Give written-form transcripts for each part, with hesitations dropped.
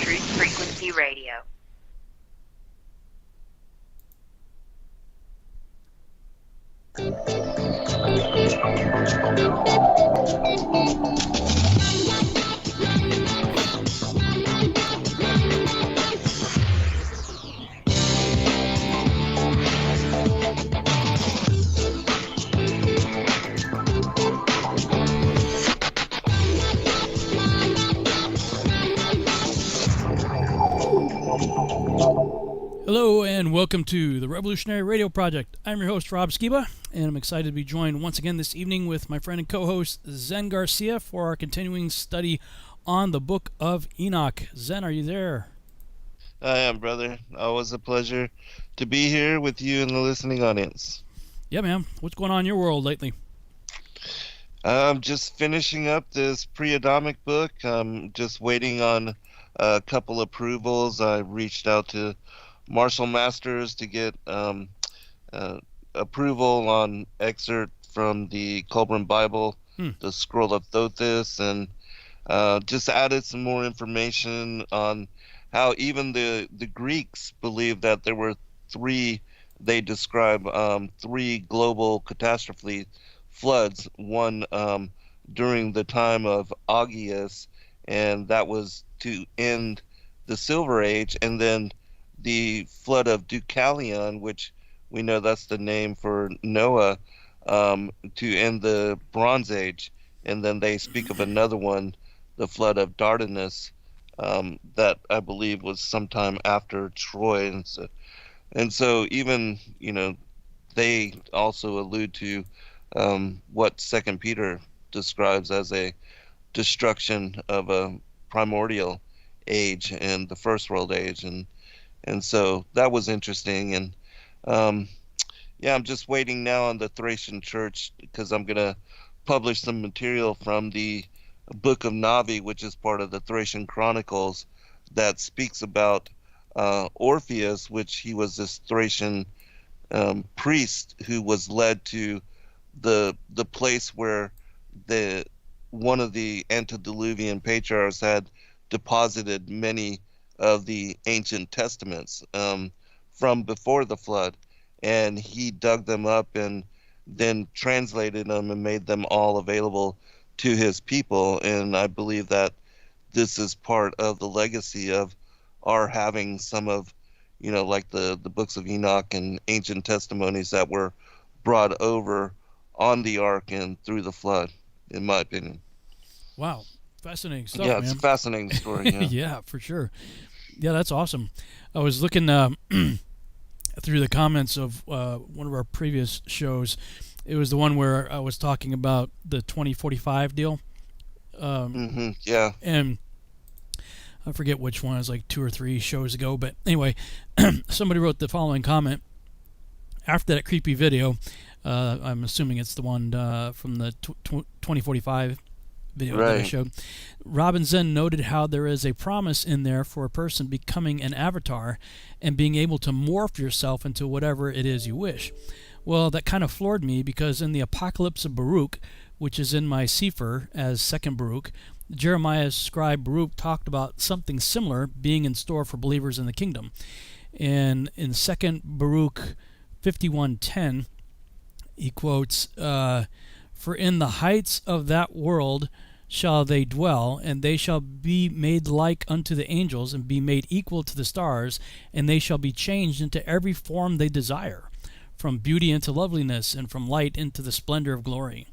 Truth Frequency Radio. Hello and welcome to the Revolutionary Radio Project. I'm your host, Rob Skiba, and I'm excited to be joined once again this evening with my friend and co-host, Zen Garcia, for our continuing study on the Book of Enoch. Zen, are you there? I am, brother. Always a pleasure to be here with you and the listening audience. Yeah, man. What's going on in your world lately? I'm just finishing up this pre-Adamic book. I'm just waiting on a couple approvals. I reached out to Marshall Masters to get approval on excerpt from the Colburn Bible, the Scroll of Thothis, and just added some more information on how even the Greeks believed that there were three, they describe three global catastrophe floods, one during the time of Augeas, and that was to end the Silver Age, and then the flood of Deucalion, which we know that's the name for Noah, to end the Bronze Age. And then they speak of another one, the flood of Dardanus, that I believe was sometime after Troy. And so even, they also allude to what 2 Peter describes as a destruction of a primordial age and the First World Age. And so that was interesting. And I'm just waiting now on the Thracian Church because I'm going to publish some material from the Book of Navi, which is part of the Thracian Chronicles, that speaks about Orpheus, which he was this Thracian priest who was led to the place where one of the antediluvian patriarchs had deposited many of the ancient testaments from before the flood, and he dug them up and then translated them and made them all available to his people. And I believe that this is part of the legacy of our having some of, like the books of Enoch and ancient testimonies that were brought over on the ark and through the flood, in my opinion. Wow. Fascinating stuff, Yeah, man. it's a fascinating story. Yeah. Yeah, for sure. Yeah, that's awesome. I was looking through the comments of one of our previous shows. It was the one where I was talking about the 2045 deal. Yeah. And I forget which one. It was like 2 or 3 shows ago. But anyway, somebody wrote the following comment. After that creepy video, I'm assuming it's the one from the 2045 video that I showed. Robin Zen noted how there is a promise in there for a person becoming an avatar and being able to morph yourself into whatever it is you wish. Well, that kind of floored me because in the Apocalypse of Baruch, which is in my Sefer as Second Baruch, Jeremiah's scribe Baruch talked about something similar being in store for believers in the kingdom. And in Second Baruch 51:10, he quotes, "For in the heights of that world shall they dwell, and they shall be made like unto the angels, and be made equal to the stars, and they shall be changed into every form they desire, from beauty into loveliness, and from light into the splendor of glory."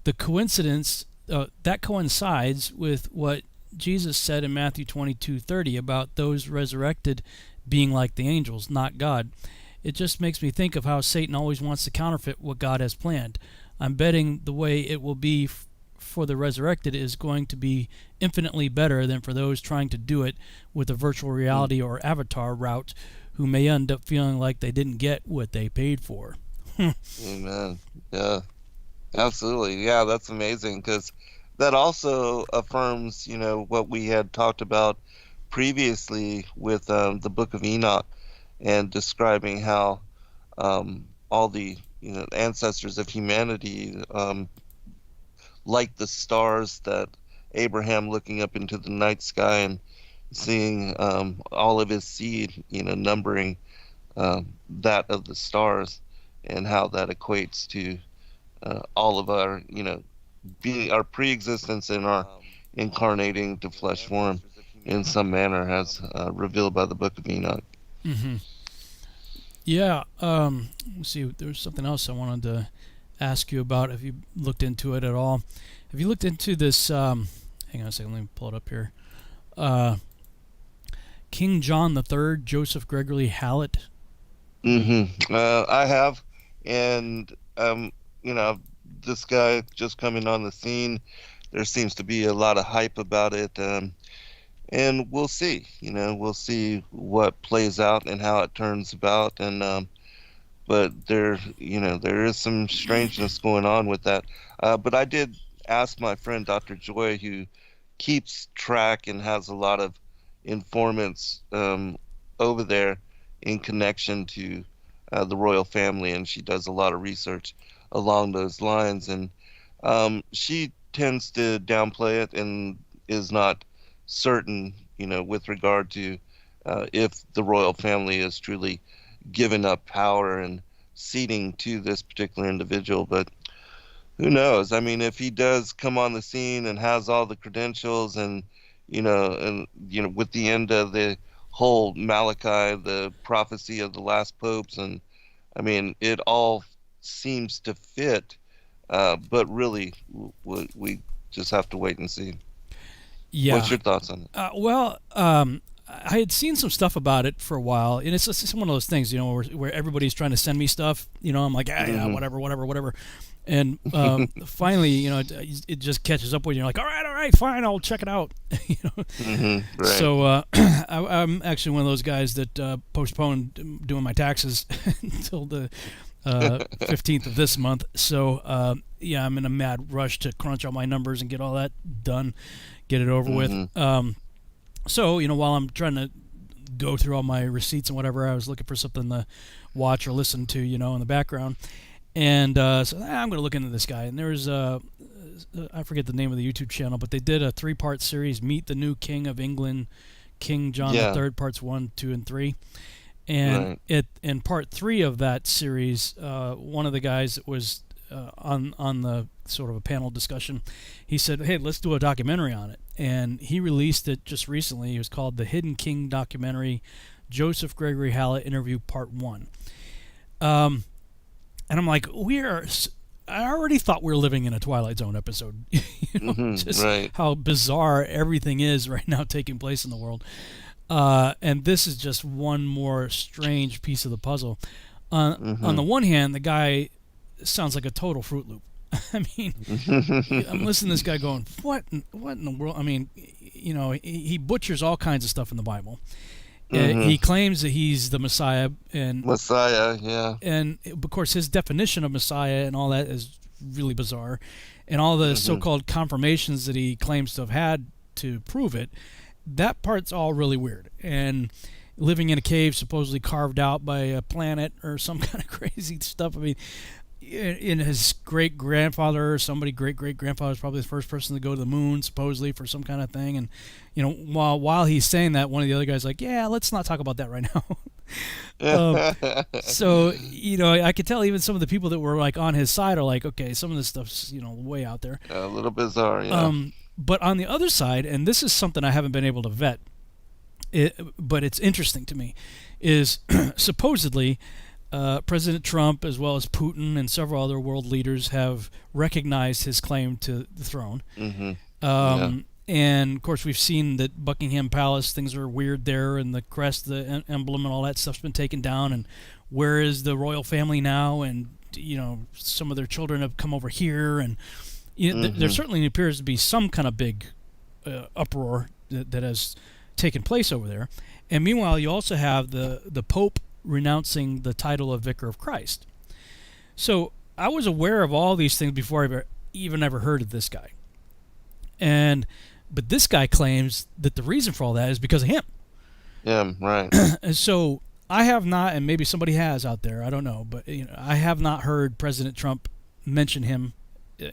The coincidence that coincides with what Jesus said in Matthew 22:30 about those resurrected being like the angels, not God. It just makes me think of how Satan always wants to counterfeit what God has planned. I'm betting the way it will be for the resurrected is going to be infinitely better than for those trying to do it with a virtual reality or avatar route, who may end up feeling like they didn't get what they paid for. Amen. Yeah, absolutely. Yeah, that's amazing, because that also affirms, what we had talked about previously with the Book of Enoch, and describing how all the ancestors of humanity, like the stars that Abraham looking up into the night sky and seeing all of his seed, numbering that of the stars, and how that equates to all of our, being our pre-existence and our incarnating to flesh form in some manner, as revealed by the Book of Enoch. Mm-hmm. Yeah. Let's see. There's something else I wanted to ask you about. Have you looked into it at all? Have you looked into this? Hang on a second. Let me pull it up here. King John III, Joseph Gregory Hallett. I have, and this guy just coming on the scene. There seems to be a lot of hype about it, and we'll see. We'll see what plays out and how it turns about, and but there is some strangeness going on with that. But I did ask my friend Dr. Joy, who keeps track and has a lot of informants over there in connection to the royal family, and she does a lot of research along those lines, and she tends to downplay it and is not certain, with regard to if the royal family is truly given up power and seating to this particular individual. But who knows? I mean, if he does come on the scene and has all the credentials, and with the end of the whole Malachi, the prophecy of the last popes, and I mean, it all seems to fit, but really, we just have to wait and see. Yeah. What's your thoughts on it? I had seen some stuff about it for a while, and it's just one of those things, where everybody's trying to send me stuff. I'm like, yeah, whatever. And finally, it just catches up with you. You're like, all right, fine, I'll check it out. Right. So I'm actually one of those guys that postponed doing my taxes until the 15th of this month. So yeah, I'm in a mad rush to crunch all my numbers and get all that done, get it over with. So, while I'm trying to go through all my receipts and whatever, I was looking for something to watch or listen to, in the background. And so I'm going to look into this guy. And there's, I forget the name of the YouTube channel, but they did a 3-part series, Meet the New King of England, King John III, parts 1, 2, and 3. And in part 3 of that series, one of the guys that was on the sort of a panel discussion, he said, hey, let's do a documentary on it. And he released it just recently. It was called The Hidden King Documentary, Joseph Gregory Hallett Interview Part 1. And I'm like, I already thought we were living in a Twilight Zone episode. Just how bizarre everything is right now taking place in the world. And this is just one more strange piece of the puzzle. On the one hand, the guy sounds like a total Fruit Loop. I mean, I'm listening to this guy going, what in the world? I mean, he butchers all kinds of stuff in the Bible. He claims that he's the Messiah. Yeah. And, of course, his definition of Messiah and all that is really bizarre. And all the so-called confirmations that he claims to have had to prove it, that part's all really weird. And living in a cave supposedly carved out by a planet or some kind of crazy stuff. I mean, in his great-grandfather, somebody great-great-grandfather is probably the first person to go to the moon, supposedly, for some kind of thing. And, while he's saying that, one of the other guys like, yeah, let's not talk about that right now. So, I could tell even some of the people that were, like, on his side are like, okay, some of this stuff's, way out there. A little bizarre, yeah. But on the other side, and this is something I haven't been able to vet, but it's interesting to me, is supposedly President Trump, as well as Putin and several other world leaders, have recognized his claim to the throne. And, of course, we've seen that Buckingham Palace, things are weird there, and the crest, the emblem, and all that stuff's been taken down. And where is the royal family now? And, some of their children have come over here. And there certainly appears to be some kind of big uproar that has taken place over there. And meanwhile, you also have the Pope renouncing the title of Vicar of Christ. So I was aware of all these things before I even ever heard of this guy. But this guy claims that the reason for all that is because of him. Yeah, right. And so I have not, and maybe somebody has out there, I don't know, but I have not heard President Trump mention him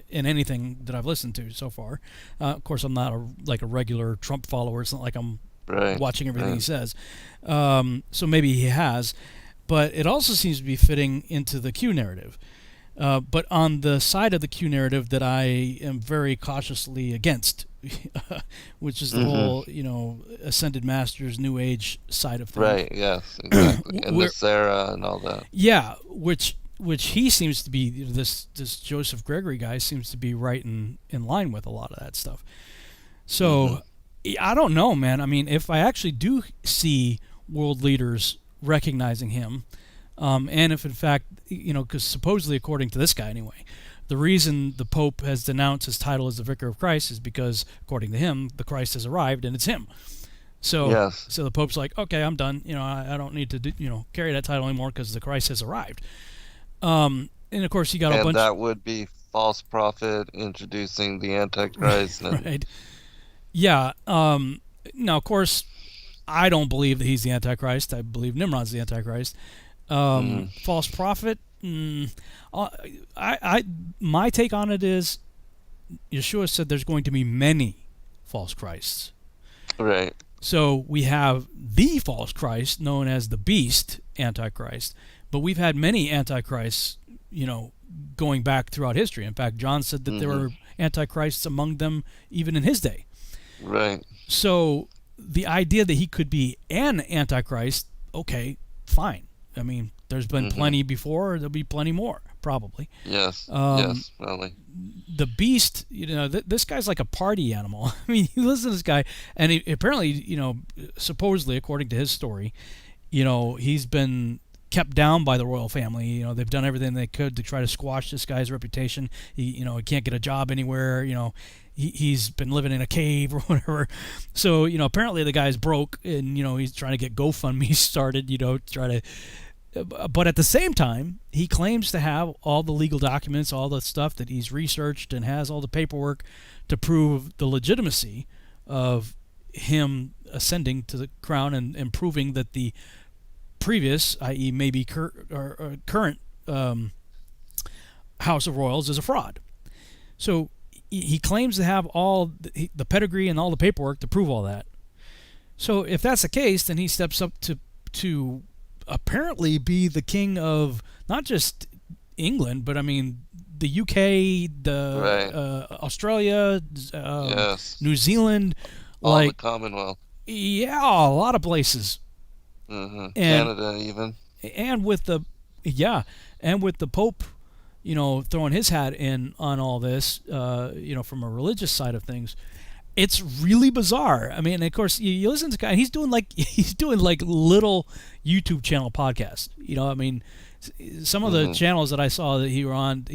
in anything that I've listened to so far. Of course, I'm not a regular Trump follower. It's not like I'm Right. watching everything he Right. says. So maybe he has, but it also seems to be fitting into the Q narrative. But on the side of the Q narrative that I am very cautiously against, which is the whole, ascended masters, New Age side of things. Right. Yes. Exactly. And the Where, Sarah and all that. yeah, which he seems to be, this Joseph Gregory guy seems to be right in line with a lot of that stuff. So I don't know, man. I mean, if I actually do see world leaders recognizing him, and if in fact, because supposedly, according to this guy anyway, the reason the Pope has denounced his title as the Vicar of Christ is because, according to him, the Christ has arrived and it's him. So, Yes. so the Pope's like, okay, I'm done. I don't need to, carry that title anymore because the Christ has arrived. And of course, you got a And bunch. that would be false prophet introducing the Antichrist. And, Right. Yeah. Now, of course, I don't believe that he's the Antichrist. I believe Nimrod's the Antichrist. False prophet. My take on it is, Yeshua said there's going to be many false Christs. Right. So we have the false Christ known as the beast Antichrist, but we've had many Antichrists, going back throughout history. In fact, John said that there were Antichrists among them even in his day. Right. So the idea that he could be an Antichrist, okay, fine. I mean, there's been plenty before. There'll be plenty more, probably. Yes. Yes. Probably. The beast, this guy's like a party animal. I mean, you listen to this guy, and he apparently, supposedly, according to his story, he's been kept down by the royal family. They've done everything they could to try to squash this guy's reputation. He can't get a job anywhere. He's been living in a cave or whatever. So, apparently the guy's broke, and, he's trying to get GoFundMe started, try to. But at the same time, he claims to have all the legal documents, all the stuff that he's researched, and has all the paperwork to prove the legitimacy of him ascending to the crown and proving that the previous, i.e. maybe current House of Royals is a fraud. So he claims to have all the pedigree and all the paperwork to prove all that. So if that's the case, then he steps up to apparently be the king of not just England, but I mean the UK, Australia, Yes. New Zealand, All the Commonwealth. Yeah, a lot of places. And Canada even. And with the Pope, throwing his hat in on all this, from a religious side of things. It's really bizarre. I mean, of course, you listen to this guy, and he's doing like little YouTube channel podcasts. I mean, some of the channels that I saw that he were on,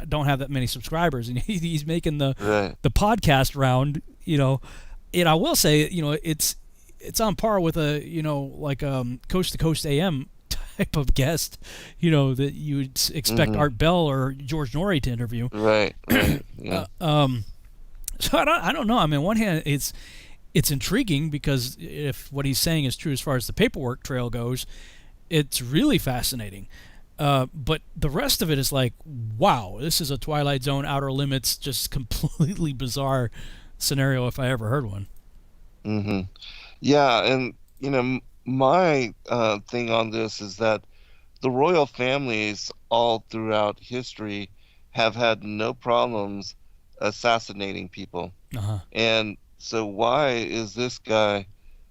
don't have that many subscribers, and he's making the podcast round. And I will say, it's on par with a Coast to Coast AM type of guest, that you would expect Art Bell or George Norrie to interview. Right. Yeah. So I don't know. I mean, on one hand, it's intriguing because if what he's saying is true as far as the paperwork trail goes, it's really fascinating. But the rest of it is like, wow, this is a Twilight Zone, Outer Limits, just completely bizarre scenario if I ever heard one. Yeah, and my thing on this is that the royal families all throughout history have had no problems assassinating people. And so why is this guy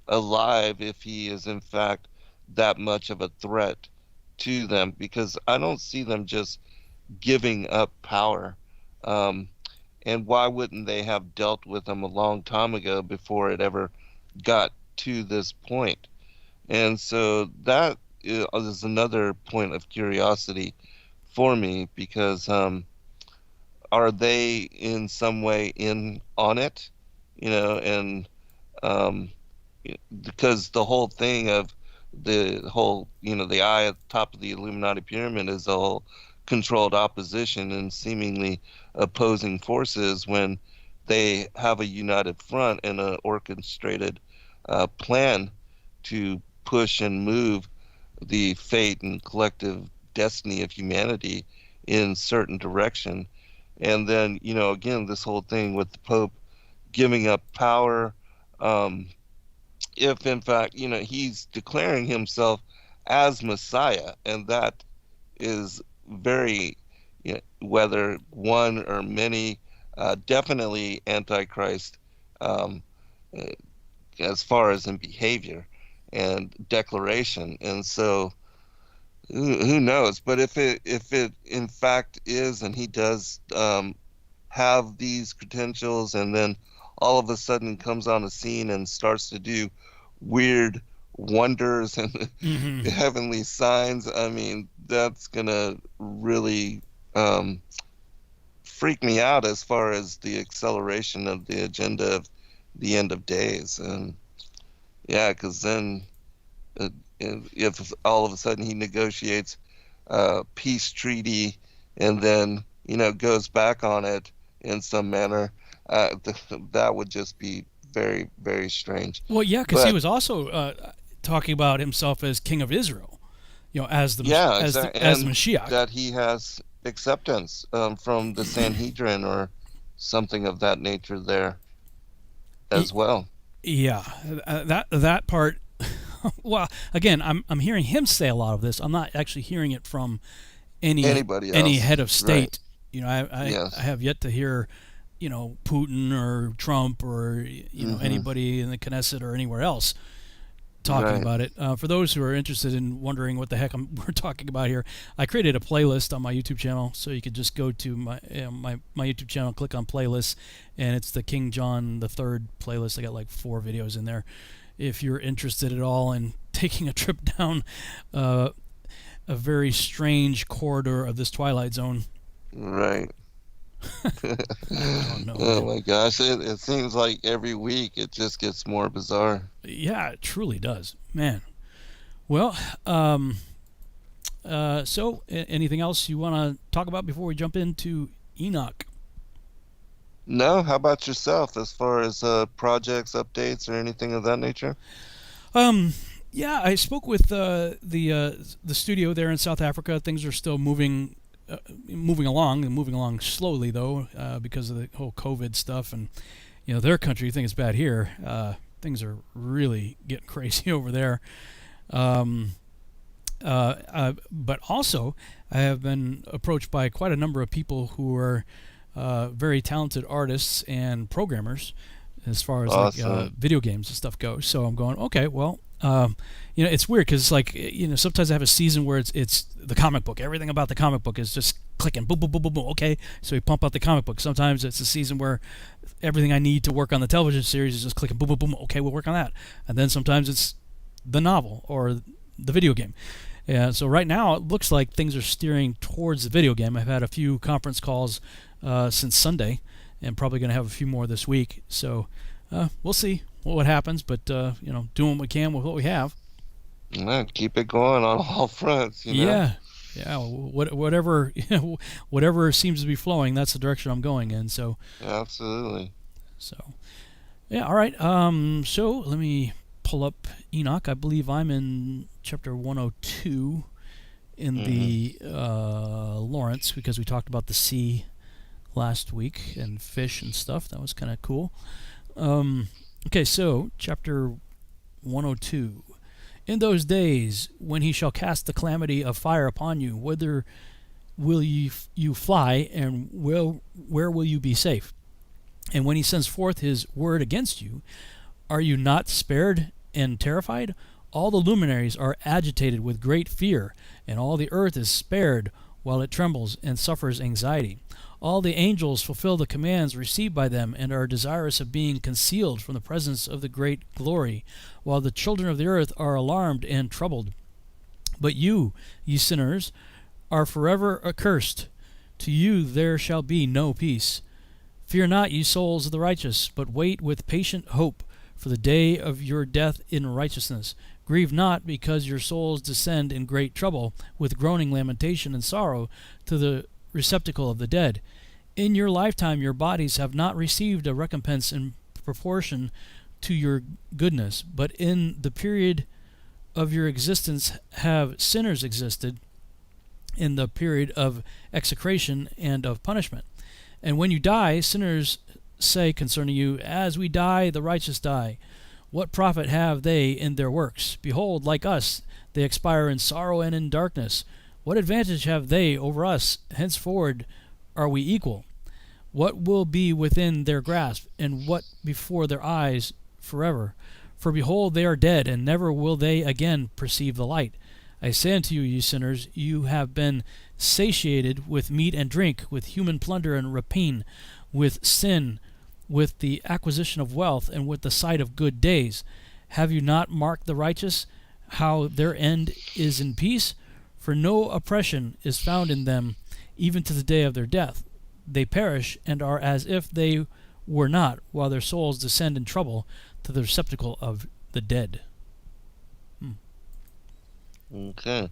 alive if he is in fact that much of a threat to them? Because I don't see them just giving up power. And why wouldn't they have dealt with him a long time ago before it ever got to this point? And so that is another point of curiosity for me, because are they in some way in on it? And because the whole thing of the whole, the eye at the top of the Illuminati pyramid is the whole controlled opposition and seemingly opposing forces, when they have a united front and an orchestrated plan to push and move the fate and collective destiny of humanity in certain direction. And then, again, this whole thing with the Pope giving up power, if in fact, he's declaring himself as Messiah, and that is very, whether one or many, definitely Antichrist, um, as far as in behavior and declaration. And so, who knows? But if it in fact is, and he does have these credentials, and then all of a sudden comes on the scene and starts to do weird wonders and heavenly signs, I mean, that's gonna really freak me out as far as the acceleration of the agenda of the end of days. And yeah, because then if all of a sudden he negotiates a peace treaty and then goes back on it in some manner, that would just be very, very strange. Well, yeah, because he was also talking about himself as King of Israel, as the as the Mashiach. That he has acceptance from the Sanhedrin or something of that nature there as well. Yeah, that part. Well, again, I'm hearing him say a lot of this. I'm not actually hearing it from anybody else. Any head of state. Right. I have yet to hear, Putin or Trump or anybody in the Knesset or anywhere else talking about it. For those who are interested in wondering what the heck we're talking about here, I created a playlist on my YouTube channel, so you could just go to my YouTube channel, click on playlists, and it's the King John III playlist. I got like 4 videos in there. If you're interested at all in taking a trip down a very strange corridor of this Twilight Zone. Right. No, oh my gosh, it seems like every week it just gets more bizarre. Yeah, it truly does, man. Well, so anything else you want to talk about before we jump into Enoch? No, how about yourself as far as projects, updates, or anything of that nature? Yeah, I spoke with the studio there in South Africa. Things are still moving along slowly though, because of the whole COVID stuff, and their country. You think it's bad here? Things are really getting crazy over there. But also, I have been approached by quite a number of people who are very talented artists and programmers, as far as awesome. like video games and stuff goes. So I'm going, okay, well. It's weird because it's like, sometimes I have a season where it's the comic book. Everything about the comic book is just clicking, boom, boom, boom, boom, boom. Okay, so we pump out the comic book. Sometimes it's a season where everything I need to work on the television series is just clicking, boom, boom, boom. Okay, we'll work on that. And then sometimes it's the novel or the video game. Yeah. So right now it looks like things are steering towards the video game. I've had a few conference calls since Sunday, and probably going to have a few more this week. So we'll see what happens, but doing what we can with what we have. Yeah, keep it going on all fronts. Yeah. Whatever whatever seems to be flowing, that's the direction I'm going in. So absolutely. So yeah, all right. So let me pull up Enoch. I believe I'm in chapter 102 in the Lawrence, because we talked about the sea last week and fish and stuff. That was kind of cool. Okay, so chapter 102. In those days, when he shall cast the calamity of fire upon you, whither will you fly, and where will you be safe? And when he sends forth his word against you, are you not spared and terrified? All the luminaries are agitated with great fear, and all the earth is spared while it trembles and suffers anxiety. All the angels fulfill the commands received by them and are desirous of being concealed from the presence of the great glory, while the children of the earth are alarmed and troubled. But you, ye sinners, are forever accursed. To you there shall be no peace. Fear not, ye souls of the righteous, but wait with patient hope for the day of your death in righteousness. Grieve not, because your souls descend in great trouble, with groaning, lamentation, and sorrow, to the receptacle of the dead. In your lifetime your bodies have not received a recompense in proportion to your goodness, but in the period of your existence have sinners existed, in the period of execration and of punishment. And when you die, sinners say concerning you, as we die, the righteous die. What profit have they in their works? Behold, like us, they expire in sorrow and in darkness. What advantage have they over us? Henceforward are we equal. What will be within their grasp, and what before their eyes forever? For behold, they are dead, and never will they again perceive the light. I say unto you, ye sinners, you have been satiated with meat and drink, with human plunder and rapine, with sin, with the acquisition of wealth, and with the sight of good days. Have you not marked the righteous, how their end is in peace? For no oppression is found in them, even to the day of their death. They perish, and are as if they were not, while their souls descend in trouble to the receptacle of the dead. Okay.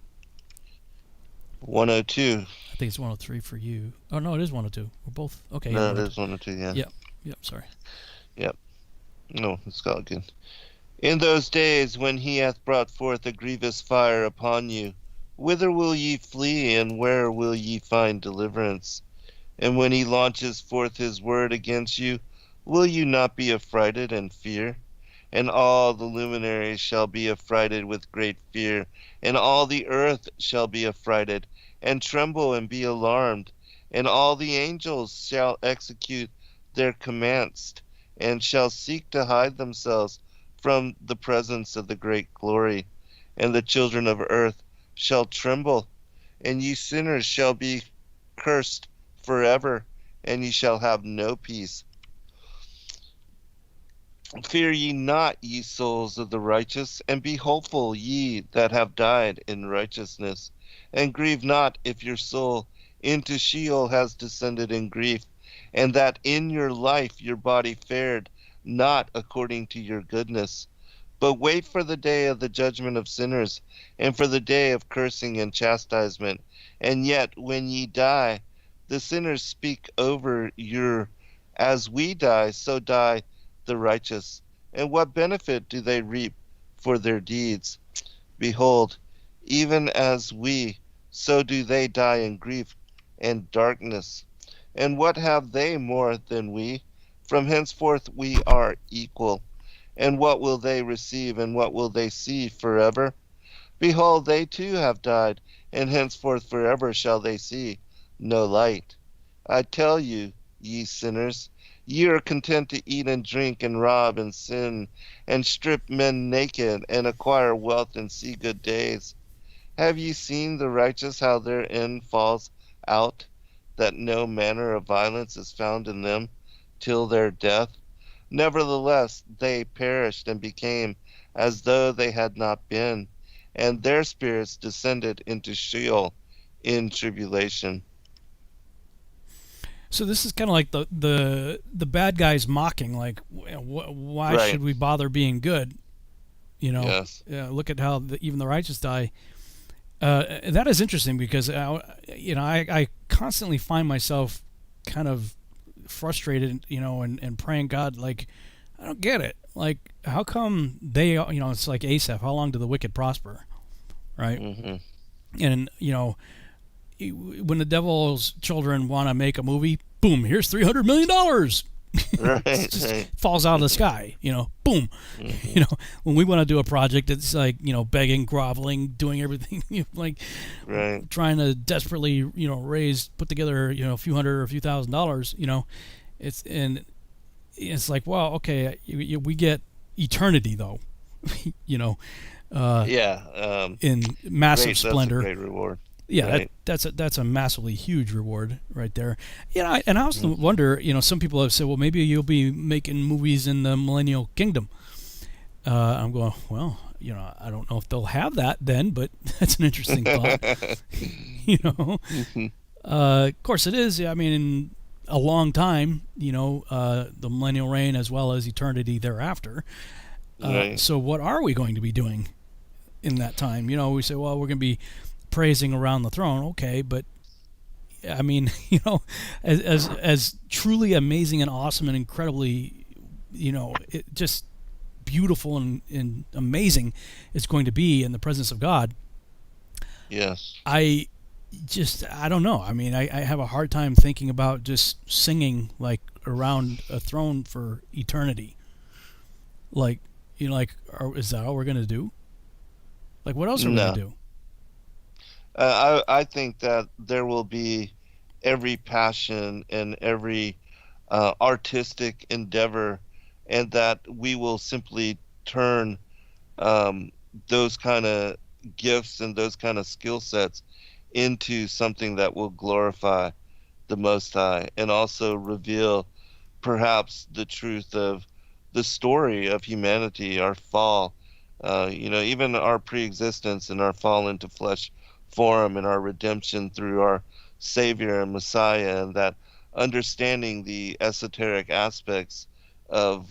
102. I think it's 103 for you. Oh, no, it is 102. We're both... Okay. No, yeah, it is 102, yeah. Yep, sorry. Yep. No, it's all good. In those days when he hath brought forth a grievous fire upon you, whither will ye flee, and where will ye find deliverance? And when he launches forth his word against you, will you not be affrighted and fear? And all the luminaries shall be affrighted with great fear, and all the earth shall be affrighted, and tremble and be alarmed. And all the angels shall execute their commands, and shall seek to hide themselves from the presence of the great glory. And the children of earth shall tremble, and ye sinners shall be cursed forever, and ye shall have no peace. Fear ye not, ye souls of the righteous, and be hopeful, ye that have died in righteousness. And grieve not if your soul into Sheol has descended in grief, and that in your life your body fared not according to your goodness. But wait for the day of the judgment of sinners, and for the day of cursing and chastisement. And yet when ye die, the sinners speak over your, as we die, so die the righteous. And what benefit do they reap for their deeds? Behold, even as we, so do they die in grief and darkness. And what have they more than we? From henceforth we are equal. And what will they receive, and what will they see forever? Behold, they too have died, and henceforth forever shall they see no light. I tell you, ye sinners, ye are content to eat and drink and rob and sin and strip men naked and acquire wealth and see good days. Have ye seen the righteous, how their end falls out, that no manner of violence is found in them till their death? Nevertheless, they perished and became as though they had not been, and their spirits descended into Sheol in tribulation. So this is kind of like the bad guys mocking, like, why Right. should we bother being good? You know, Yes. look at how even the righteous die. That is interesting because I constantly find myself kind of frustrated, and praying, God, like, I don't get it. Like, how come they, it's like Asaph, how long do the wicked prosper, right? Mm-hmm. And when the devil's children want to make a movie, boom, here's $300 million. Right, It just right. falls out of the sky, boom. Mm-hmm. When we want to do a project, it's like, begging, groveling, doing everything, like Right. trying to desperately, put together, a few hundred or a few $1,000s, it's like, well, okay, we get eternity though, Yeah. in massive Great, splendor. That's a great reward. Yeah, Right. that's a massively huge reward right there. And I also wonder, some people have said, well, maybe you'll be making movies in the Millennial Kingdom. I'm going, well, I don't know if they'll have that then, but that's an interesting thought. Of course it is. I mean, in a long time, the millennial reign as well as eternity thereafter. Right. So what are we going to be doing in that time? We say, well, we're going to be praising around the throne. Okay, but I mean, as truly amazing and awesome and incredibly, just beautiful and amazing it's going to be in the presence of God. Yes. I don't know. I mean, I have a hard time thinking about just singing like around a throne for eternity. Like, like, is that all we're going to do? Like, what else are we going to do? I think that there will be every passion and every artistic endeavor, and that we will simply turn those kind of gifts and those kind of skill sets into something that will glorify the Most High and also reveal perhaps the truth of the story of humanity, our fall, even our pre-existence and our fall into flesh form and our redemption through our Savior and Messiah, and that understanding the esoteric aspects of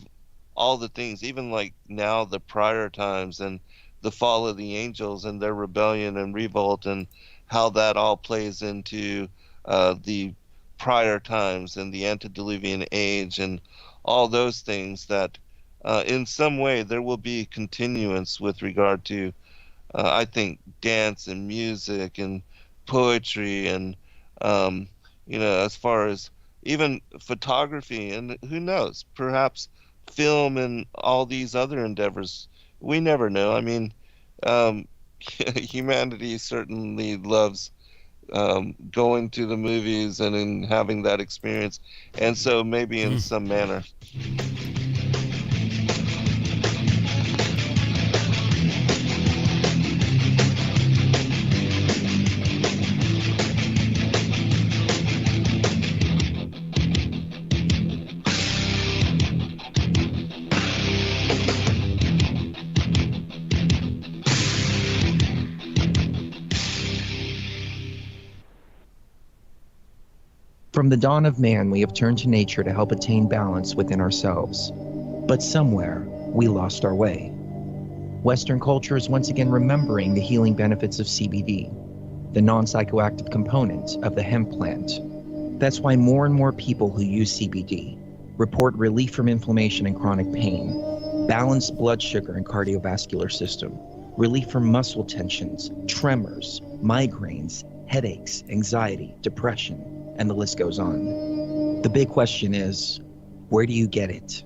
all the things, even like now the prior times and the fall of the angels and their rebellion and revolt, and how that all plays into the prior times and the antediluvian age and all those things, that in some way there will be continuance with regard to I think dance and music and poetry and as far as even photography, and who knows, perhaps film and all these other endeavors. We never know. I mean, humanity certainly loves going to the movies and in having that experience, and so maybe in some manner. From the dawn of man, we have turned to nature to help attain balance within ourselves. But somewhere, we lost our way. Western culture is once again remembering the healing benefits of CBD, the non-psychoactive component of the hemp plant. That's why more and more people who use CBD report relief from inflammation and chronic pain, balanced blood sugar and cardiovascular system, relief from muscle tensions, tremors, migraines, headaches, anxiety, depression, and the list goes on. The big question is, where do you get it?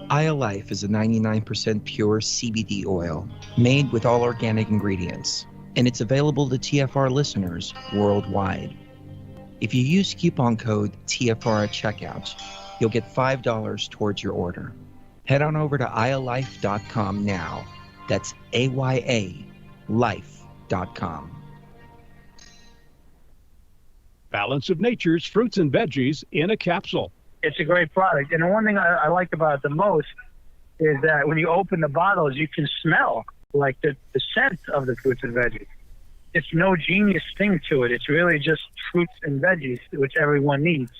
Life is a 99% pure CBD oil made with all organic ingredients, and it's available to TFR listeners worldwide. If you use coupon code TFR at checkout, you'll get $5 towards your order. Head on over to ialife.com now. That's AYA life.com. Balance of Nature's fruits and veggies in a capsule. It's a great product. And the one thing I like about it the most is that when you open the bottles, you can smell like the scent of the fruits and veggies. It's no genius thing to it. It's really just fruits and veggies, which everyone needs.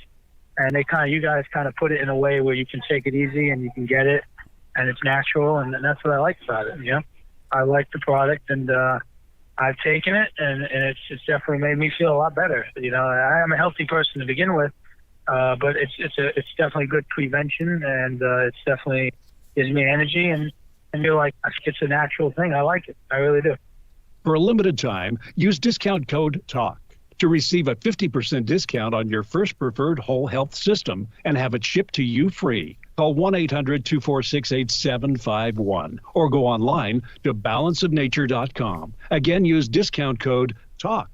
And you guys kind of put it in a way where you can take it easy and you can get it, and it's natural. And that's what I like about it. I like the product, and I've taken it, and it's definitely made me feel a lot better. I am a healthy person to begin with, but it's definitely good prevention, and it's definitely gives me energy, and you're like, it's a natural thing. I like it. I really do. For a limited time, use discount code TALK to receive a 50% discount on your first preferred whole health system and have it shipped to you free. Call 1-800-246-8751 or go online to balanceofnature.com. Again, use discount code TALK.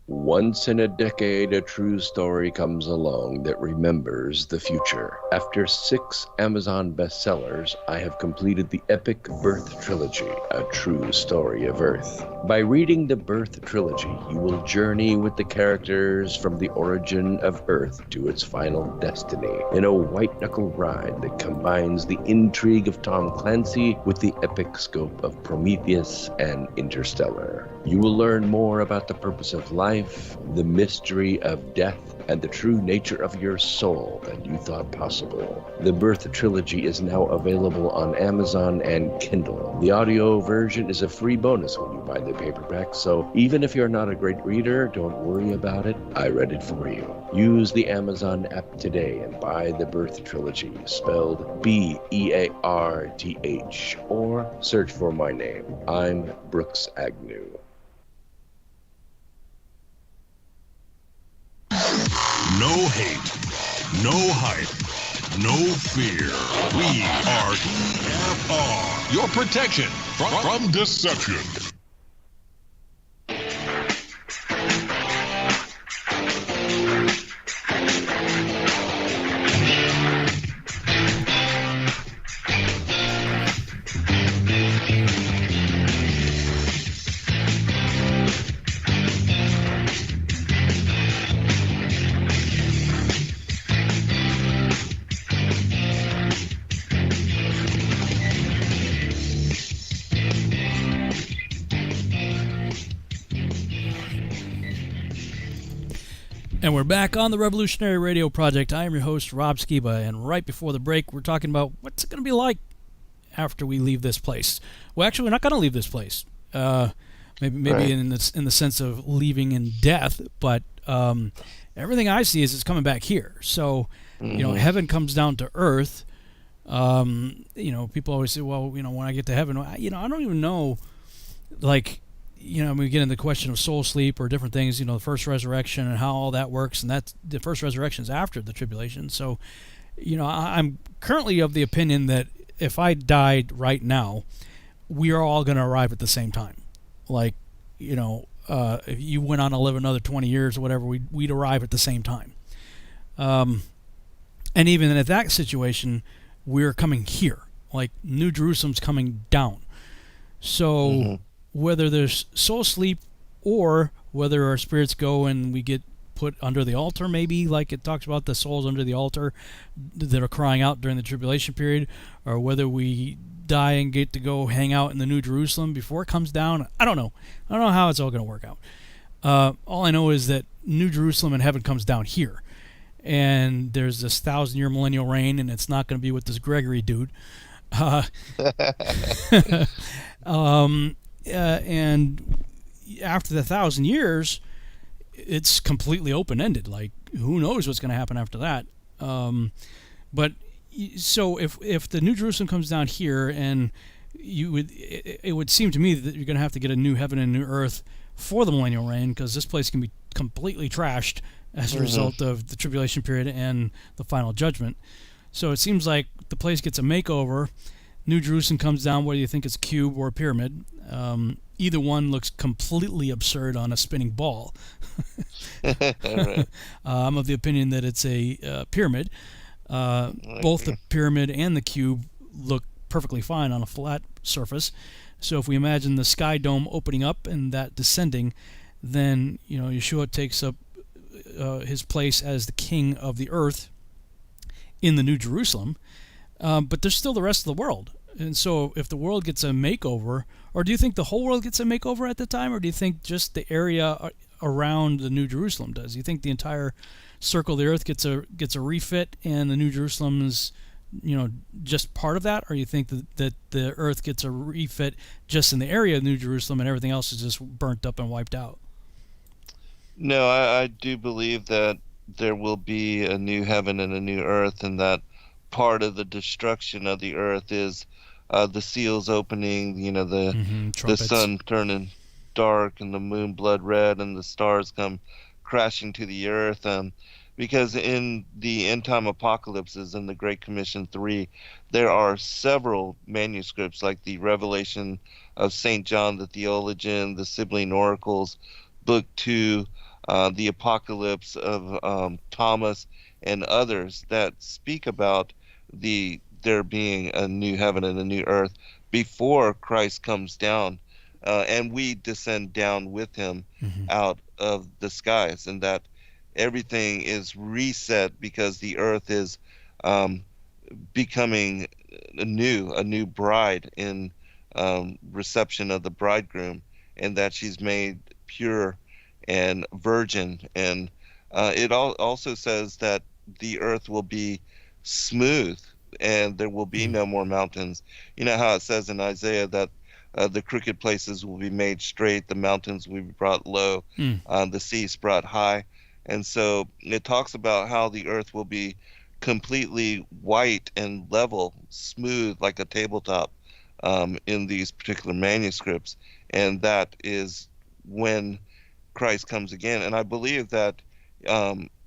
Once in a decade, a true story comes along that remembers the future. After 6 Amazon bestsellers, I have completed the epic Birth Trilogy, a true story of Earth. By reading the Birth Trilogy, you will journey with the characters from the origin of Earth to its final destiny in a white-knuckle ride that combines the intrigue of Tom Clancy with the epic scope of Prometheus and Interstellar. You will learn more about the purpose of life, the mystery of death, and the true nature of your soul than you thought possible. The Birth Trilogy is now available on Amazon and Kindle. The audio version is a free bonus when you buy the paperback, so even if you're not a great reader, don't worry about it. I read it for you. Use the Amazon app today and buy the Birth Trilogy, spelled B-E-A-R-T-H, or search for my name. I'm Brooks Agnew. No hate, no hype, no fear. We are TFR, your protection from deception. And we're back on the Revolutionary Radio Project. I am your host, Rob Skiba, and right before the break, we're talking about what's it going to be like after we leave this place. Well, actually, we're not going to leave this place. Maybe right. in the sense of leaving in death, but everything I see is it's coming back here. So, heaven comes down to earth. People always say, well, when I get to heaven, I don't even know, we get into the question of soul sleep or different things, the first resurrection and how all that works, and that's the first resurrection is after the tribulation. So, I'm currently of the opinion that if I died right now, we are all going to arrive at the same time. If you went on to live another 20 years or whatever, we'd arrive at the same time. And even at that situation, we're coming here. Like New Jerusalem's coming down. So whether there's soul sleep or whether our spirits go and we get put under the altar, maybe like it talks about the souls under the altar that are crying out during the tribulation period, or whether we die and get to go hang out in the New Jerusalem before it comes down. I don't know. I don't know how it's all going to work out. All I know is that New Jerusalem and heaven comes down here. And there's this 1,000-year millennial reign, and it's not going to be with this Gregory dude. And after the 1,000 years, it's completely open-ended. Like, who knows what's going to happen after that? But so if the New Jerusalem comes down here, and it would seem to me that you're going to have to get a new heaven and new earth for the millennial reign, because this place can be completely trashed as a result of the tribulation period and the final judgment. So it seems like the place gets a makeover. New Jerusalem comes down, whether you think it's a cube or a pyramid. Either one looks completely absurd on a spinning ball. Right. I'm of the opinion that it's a pyramid. Both the pyramid and the cube look perfectly fine on a flat surface. So if we imagine the sky dome opening up and that descending, then Yeshua takes up his place as the king of the earth in the New Jerusalem. But there's still the rest of the world. And so if the world gets a makeover, or do you think the whole world gets a makeover at the time, or do you think just the area around the New Jerusalem does? Do you think the entire circle of the earth gets a refit and the New Jerusalem is just part of that, or you think that the earth gets a refit just in the area of New Jerusalem and everything else is just burnt up and wiped out? No, I do believe that there will be a new heaven and a new earth, and that part of the destruction of the earth is the seals opening, the sun turning dark and the moon blood red and the stars come crashing to the earth. Because in the end time apocalypses in the Great Commission 3, there are several manuscripts like the Revelation of St. John the Theologian, the Sibylline Oracles, Book 2, the Apocalypse of Thomas, and others that speak about there being a new heaven and a new earth before Christ comes down, and we descend down with him out of the skies, and that everything is reset because the earth is becoming a new bride in reception of the bridegroom, and that she's made pure and virgin. And it also says that the earth will be smooth and there will be no more mountains. You know how it says in Isaiah that the crooked places will be made straight, the mountains will be brought low, the seas brought high. And so it talks about how the earth will be completely white and level, smooth like a tabletop in these particular manuscripts. And that is when Christ comes again. And I believe that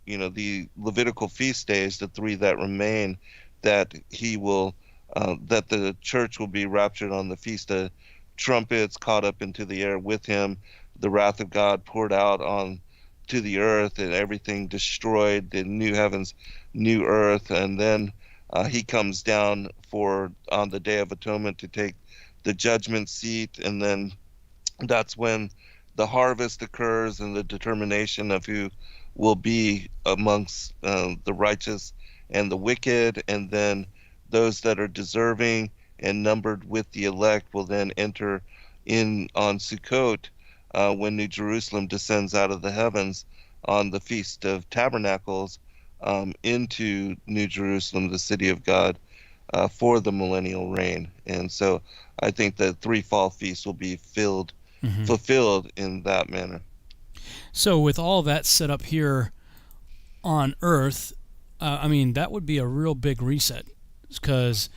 the Levitical feast days, the 3 that remain, that he will, that the church will be raptured on the Feast of Trumpets, caught up into the air with him, the wrath of God poured out on to the earth, and everything destroyed, the new heavens, new earth, and then he comes down on the Day of Atonement to take the judgment seat, and then that's when the harvest occurs and the determination of who will be amongst the righteous and the wicked, and then those that are deserving and numbered with the elect will then enter in on Sukkot, when New Jerusalem descends out of the heavens on the Feast of Tabernacles, into New Jerusalem, the city of God, for the millennial reign. And so I think the 3 fall feasts will be fulfilled in that manner. So with all that set up here on Earth, that would be a real big reset, because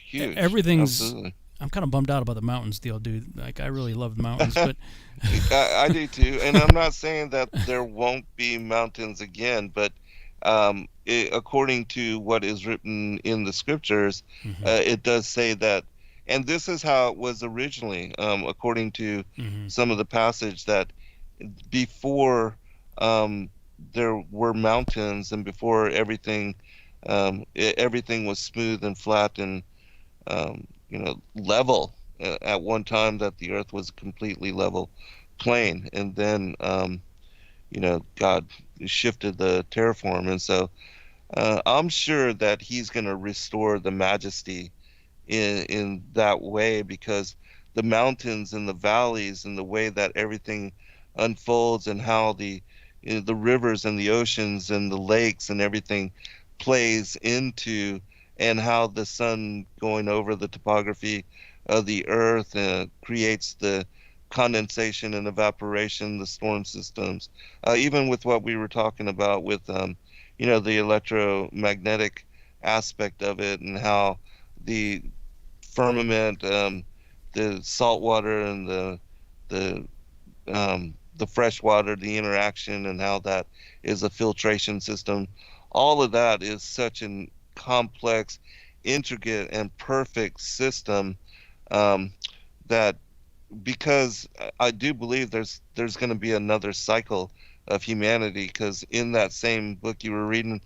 huge. Everything's. Absolutely. I'm kind of bummed out about the mountains deal, dude. Like, I really love the mountains, but I do too. And I'm not saying that there won't be mountains again, but according to what is written in the scriptures, it does say that, and this is how it was originally, according to some of the passage, that before there were mountains, and before everything was smooth and flat and level, at one time, that the earth was a completely level plain, and then God shifted the terraform, and so I'm sure that he's going to restore the majesty in that way, because the mountains and the valleys and the way that everything unfolds, and how the rivers and the oceans and the lakes and everything plays into, and how the sun going over the topography of the earth creates the condensation and evaporation, the storm systems, even with what we were talking about with the electromagnetic aspect of it, and how the firmament, the salt water and the fresh water, the interaction, and how that is a filtration system. All of that is such a complex, intricate, and perfect system, that, because I do believe there's going to be another cycle of humanity, because in that same book you were reading,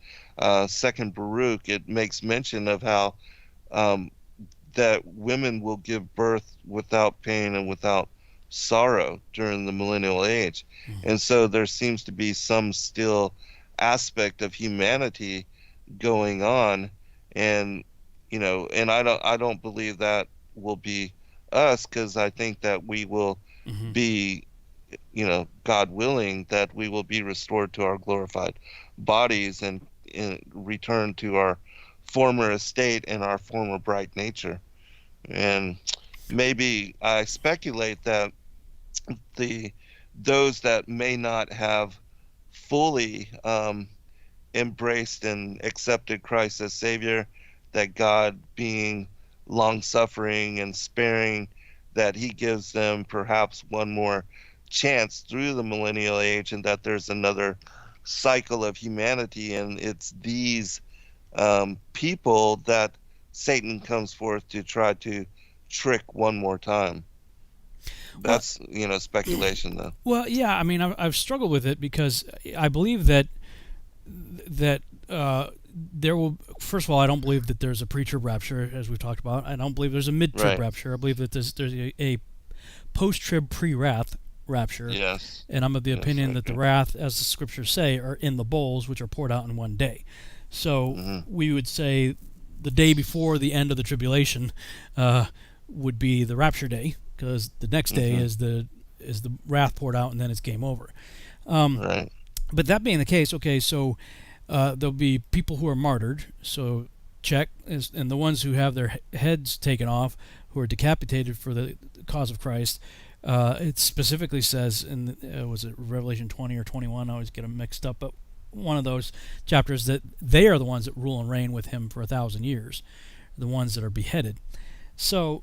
Second Baruch, it makes mention of how that women will give birth without pain and without sorrow during the millennial age. And so there seems to be some still aspect of humanity going on, and and I don't believe that will be us, because I think that we will be, God willing, that we will be restored to our glorified bodies and return to our former estate and our former bright nature. And maybe I speculate that those that may not have fully embraced and accepted Christ as Savior, that God, being long-suffering and sparing, that he gives them perhaps one more chance through the millennial age, and that there's another cycle of humanity, and it's these people that Satan comes forth to try to trick one more time. That's speculation, though. Well, yeah, I've struggled with it, because I believe that there will. First of all, I don't believe that there's a pre-trib rapture, as we've talked about. I don't believe there's a mid-trib rapture. I believe that there's a post-trib pre-wrath rapture. Yes. And I'm of the opinion that the wrath, as the scriptures say, are in the bowls, which are poured out in one day. So we would say the day before the end of the tribulation would be the rapture day, because the next day is the wrath poured out, and then it's game over. Right. But that being the case, okay, so there'll be people who are martyred, so check, and the ones who have their heads taken off, who are decapitated for the cause of Christ. It specifically says in was it Revelation 20 or 21? I always get them mixed up, but one of those chapters, that they are the ones that rule and reign with him for 1,000 years, the ones that are beheaded. So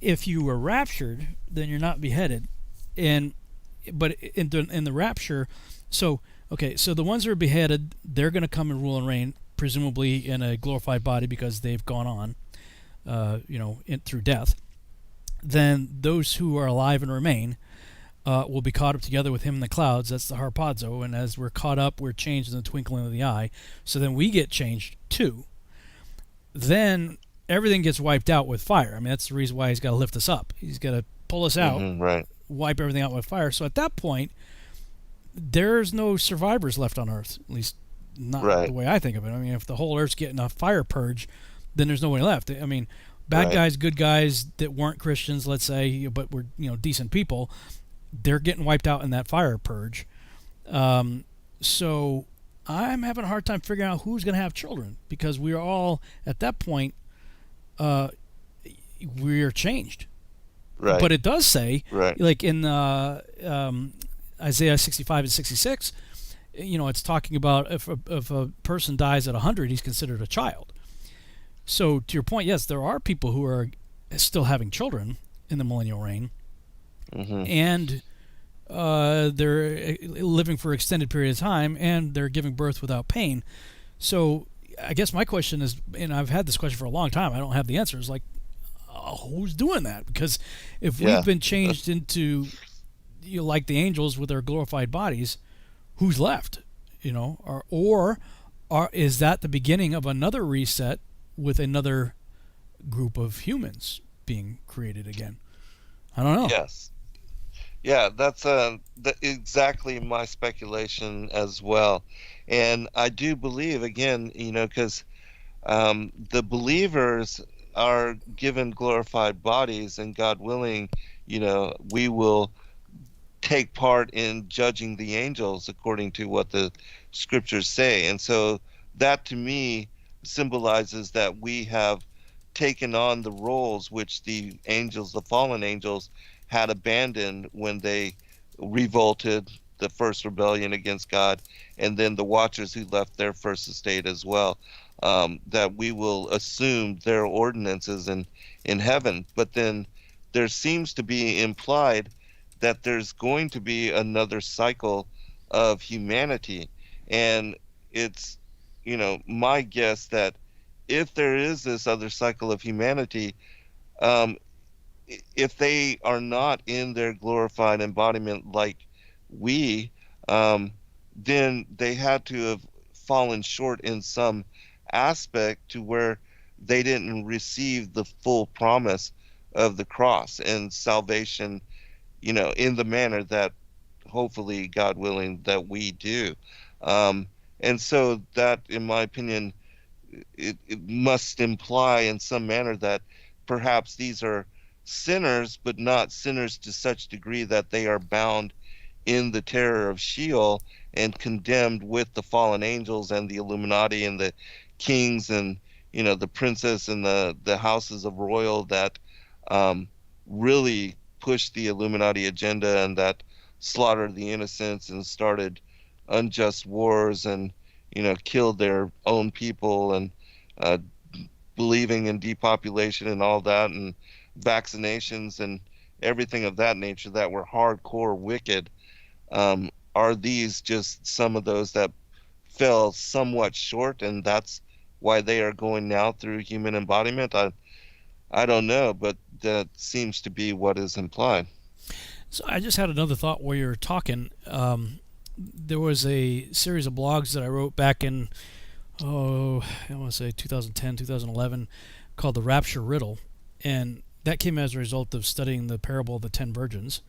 if you were raptured, then you're not beheaded, but in the rapture, so Okay, so the ones that are beheaded, they're going to come and rule and reign, presumably in a glorified body because they've gone on, through death. Then those who are alive and remain will be caught up together with him in the clouds. That's the harpazo. And as we're caught up, we're changed in the twinkling of the eye. So then we get changed too. Then everything gets wiped out with fire. I mean, that's the reason why he's got to lift us up. He's got to pull us out, right. Wipe everything out with fire. So at that point, there's no survivors left on Earth, at least not the way I think of it. I mean, if the whole Earth's getting a fire purge, then there's nobody left. I mean, bad guys, good guys that weren't Christians, let's say, but were decent people, they're getting wiped out in that fire purge. So I'm having a hard time figuring out who's going to have children, because we are all, at that point, we're changed. Right. But it does say, like in Isaiah 65 and 66, it's talking about if a person dies at 100, he's considered a child. So to your point, yes, there are people who are still having children in the millennial reign, and they're living for an extended period of time, and they're giving birth without pain. So I guess my question is, and I've had this question for a long time, I don't have the answers, like, who's doing that? Because if we've been changed into like the angels with their glorified bodies, who's left? Or is that the beginning of another reset with another group of humans being created again? I don't know. Yes. Yeah, that's exactly my speculation as well. And I do believe, again, because the believers are given glorified bodies, and God willing, we will take part in judging the angels according to what the scriptures say. And so that, to me, symbolizes that we have taken on the roles which the angels, the fallen angels, had abandoned when they revolted, the first rebellion against God, and then the watchers who left their first estate as well, that we will assume their ordinances in heaven. But then there seems to be implied that there's going to be another cycle of humanity. And it's, my guess that if there is this other cycle of humanity, if they are not in their glorified embodiment like we, then they had to have fallen short in some aspect to where they didn't receive the full promise of the cross and salvation, in the manner that hopefully, God willing, that we do. And so that, in my opinion, it must imply in some manner that perhaps these are sinners, but not sinners to such degree that they are bound in the terror of Sheol and condemned with the fallen angels and the Illuminati and the kings and the princess and the houses of royal that really pushed the Illuminati agenda and that slaughtered the innocents and started unjust wars and killed their own people and believing in depopulation and all that and vaccinations and everything of that nature that were hardcore wicked. Are these just some of those that fell somewhat short, and that's why they are going now through human embodiment? I don't know, but that seems to be what is implied. So I just had another thought while you were talking. There was a series of blogs that I wrote back in, I want to say 2010, 2011, called the Rapture Riddle, and that came as a result of studying the parable of the 10 virgins.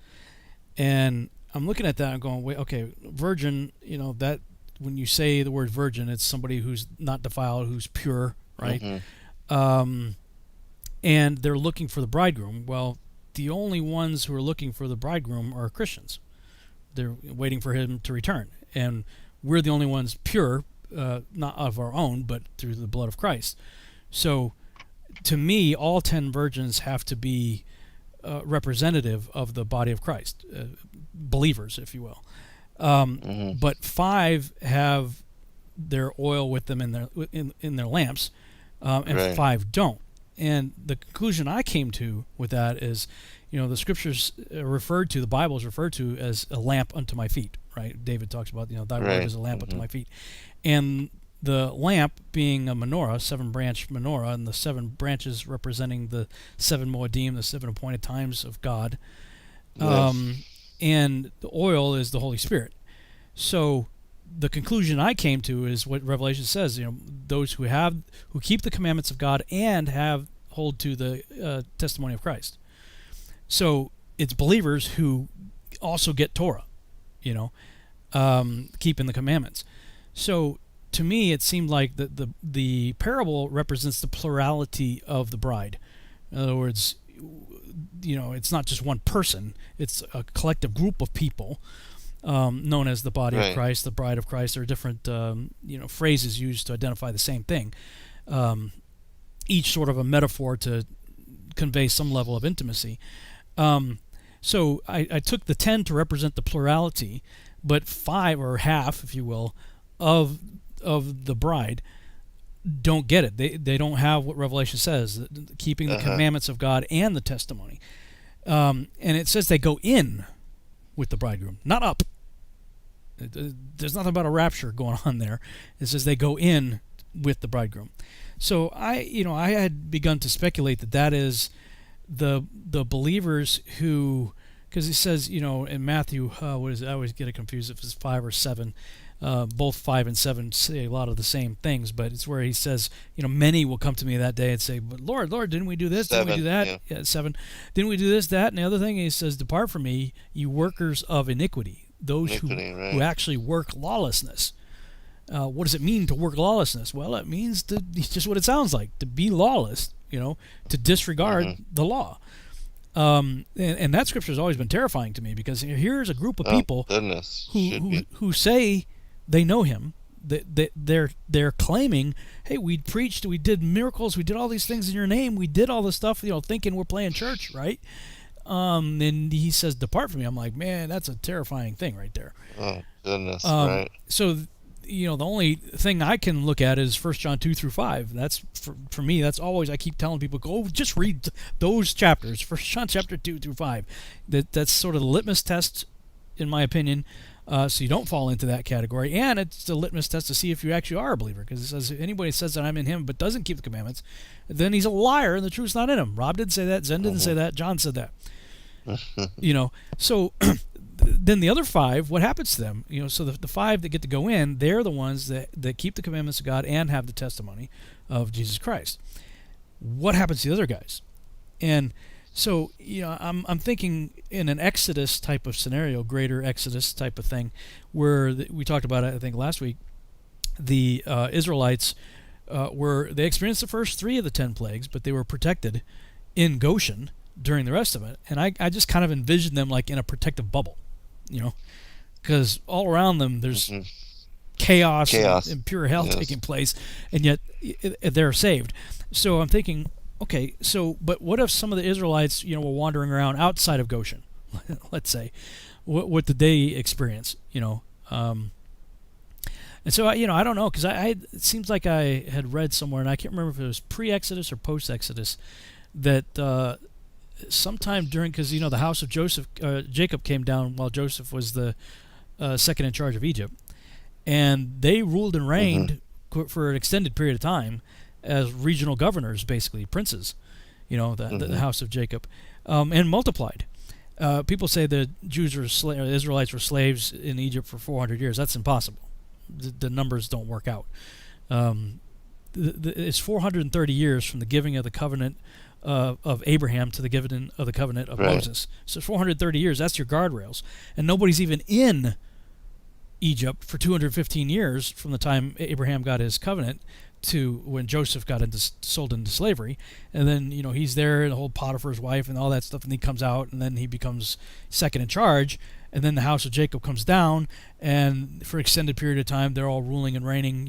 And I'm looking at that and going, wait, okay, virgin, that when you say the word virgin, it's somebody who's not defiled, who's pure, right? Mm-hmm. And they're looking for the bridegroom. Well, the only ones who are looking for the bridegroom are Christians. They're waiting for him to return. And we're the only ones pure, not of our own, but through the blood of Christ. So to me, all 10 virgins have to be representative of the body of Christ, believers, if you will. But 5 have their oil with them in their lamps, and 5 don't. And the conclusion I came to with that is, the scriptures the Bible is referred to as a lamp unto my feet, right? David talks about, thy Right. word is a lamp unto my feet. And the lamp being a menorah, 7-branch menorah, and the 7 branches representing the 7 Moedim, the 7 appointed times of God. And the oil is the Holy Spirit. So the conclusion I came to is what Revelation says, those who keep the commandments of God and hold to the testimony of Christ. So it's believers who also get Torah, keeping the commandments. So to me, it seemed like the parable represents the plurality of the bride. In other words, it's not just one person; it's a collective group of people known as the body of Christ, the bride of Christ. There are different phrases used to identify the same thing. Each sort of a metaphor to convey some level of intimacy. So I took the 10 to represent the plurality, but 5 or half, if you will, of the bride don't get it. They don't have what Revelation says, keeping the commandments of God and the testimony. And it says they go in with the bridegroom, not up. There's nothing about a rapture going on there. It says they go in with the bridegroom. So I had begun to speculate that is the believers who, because it says, in Matthew, what is it? I always get it confused if it's 5 or 7. Both 5 and 7 say a lot of the same things, but it's where he says, many will come to me that day and say, but Lord, Didn't we do this? 7, didn't we do that? Yeah, 7. Didn't we do this, that, and the other thing? He says, depart from me, you workers of iniquity. Those who actually work lawlessness. What does it mean to work lawlessness? Well, it means it's just what it sounds like, to be lawless, to disregard the law. And that scripture has always been terrifying to me, because here's a group of people who say they know him. They're claiming, hey, we preached, we did miracles, we did all these things in your name, we did all this stuff, thinking we're playing church, right? And he says, depart from me. I'm like, man, that's a terrifying thing right there. Oh, goodness, right. So, the only thing I can look at is 1 John 2 through 5. That's, for me, that's always, I keep telling people, go just read those chapters, 1 John chapter 2 through 5. That's sort of the litmus test, in my opinion, so you don't fall into that category. And it's the litmus test to see if you actually are a believer, because it says, anybody says that I'm in him but doesn't keep the commandments, then he's a liar and the truth's not in him. Rob didn't say that, Zen didn't say that, John said that. So then the other 5, what happens to them? So the 5 that get to go in, they're the ones that keep the commandments of God and have the testimony of Jesus Christ. What happens to the other guys? And so, I'm thinking in an Exodus type of scenario, greater Exodus type of thing, where we talked about it, I think, last week. The Israelites they experienced the first 3 of the 10 plagues, but they were protected in Goshen during the rest of it. And I just kind of envisioned them like in a protective bubble, because all around them there's chaos. And pure hell taking place, and yet they're saved. So I'm thinking, okay, but what if some of the Israelites, were wandering around outside of Goshen, let's say, what did they experience, And so, I don't know, because it seems like I had read somewhere, and I can't remember if it was pre-Exodus or post-Exodus, that sometime during, because, the house of Jacob came down while Joseph was the second in charge of Egypt, and they ruled and reigned for an extended period of time as regional governors, basically princes, the house of Jacob, and multiplied. People say the Israelites were slaves in Egypt for 400 years. That's impossible. The numbers don't work out. It's 430 years from the giving of the covenant of Abraham to the giving of the covenant of Moses. So 430 years, that's your guardrails. And nobody's even in Egypt for 215 years from the time Abraham got his covenant to when Joseph got sold into slavery. And then, he's there, the whole Potiphar's wife and all that stuff, and he comes out, and then he becomes second in charge. And then the house of Jacob comes down, and for an extended period of time, they're all ruling and reigning,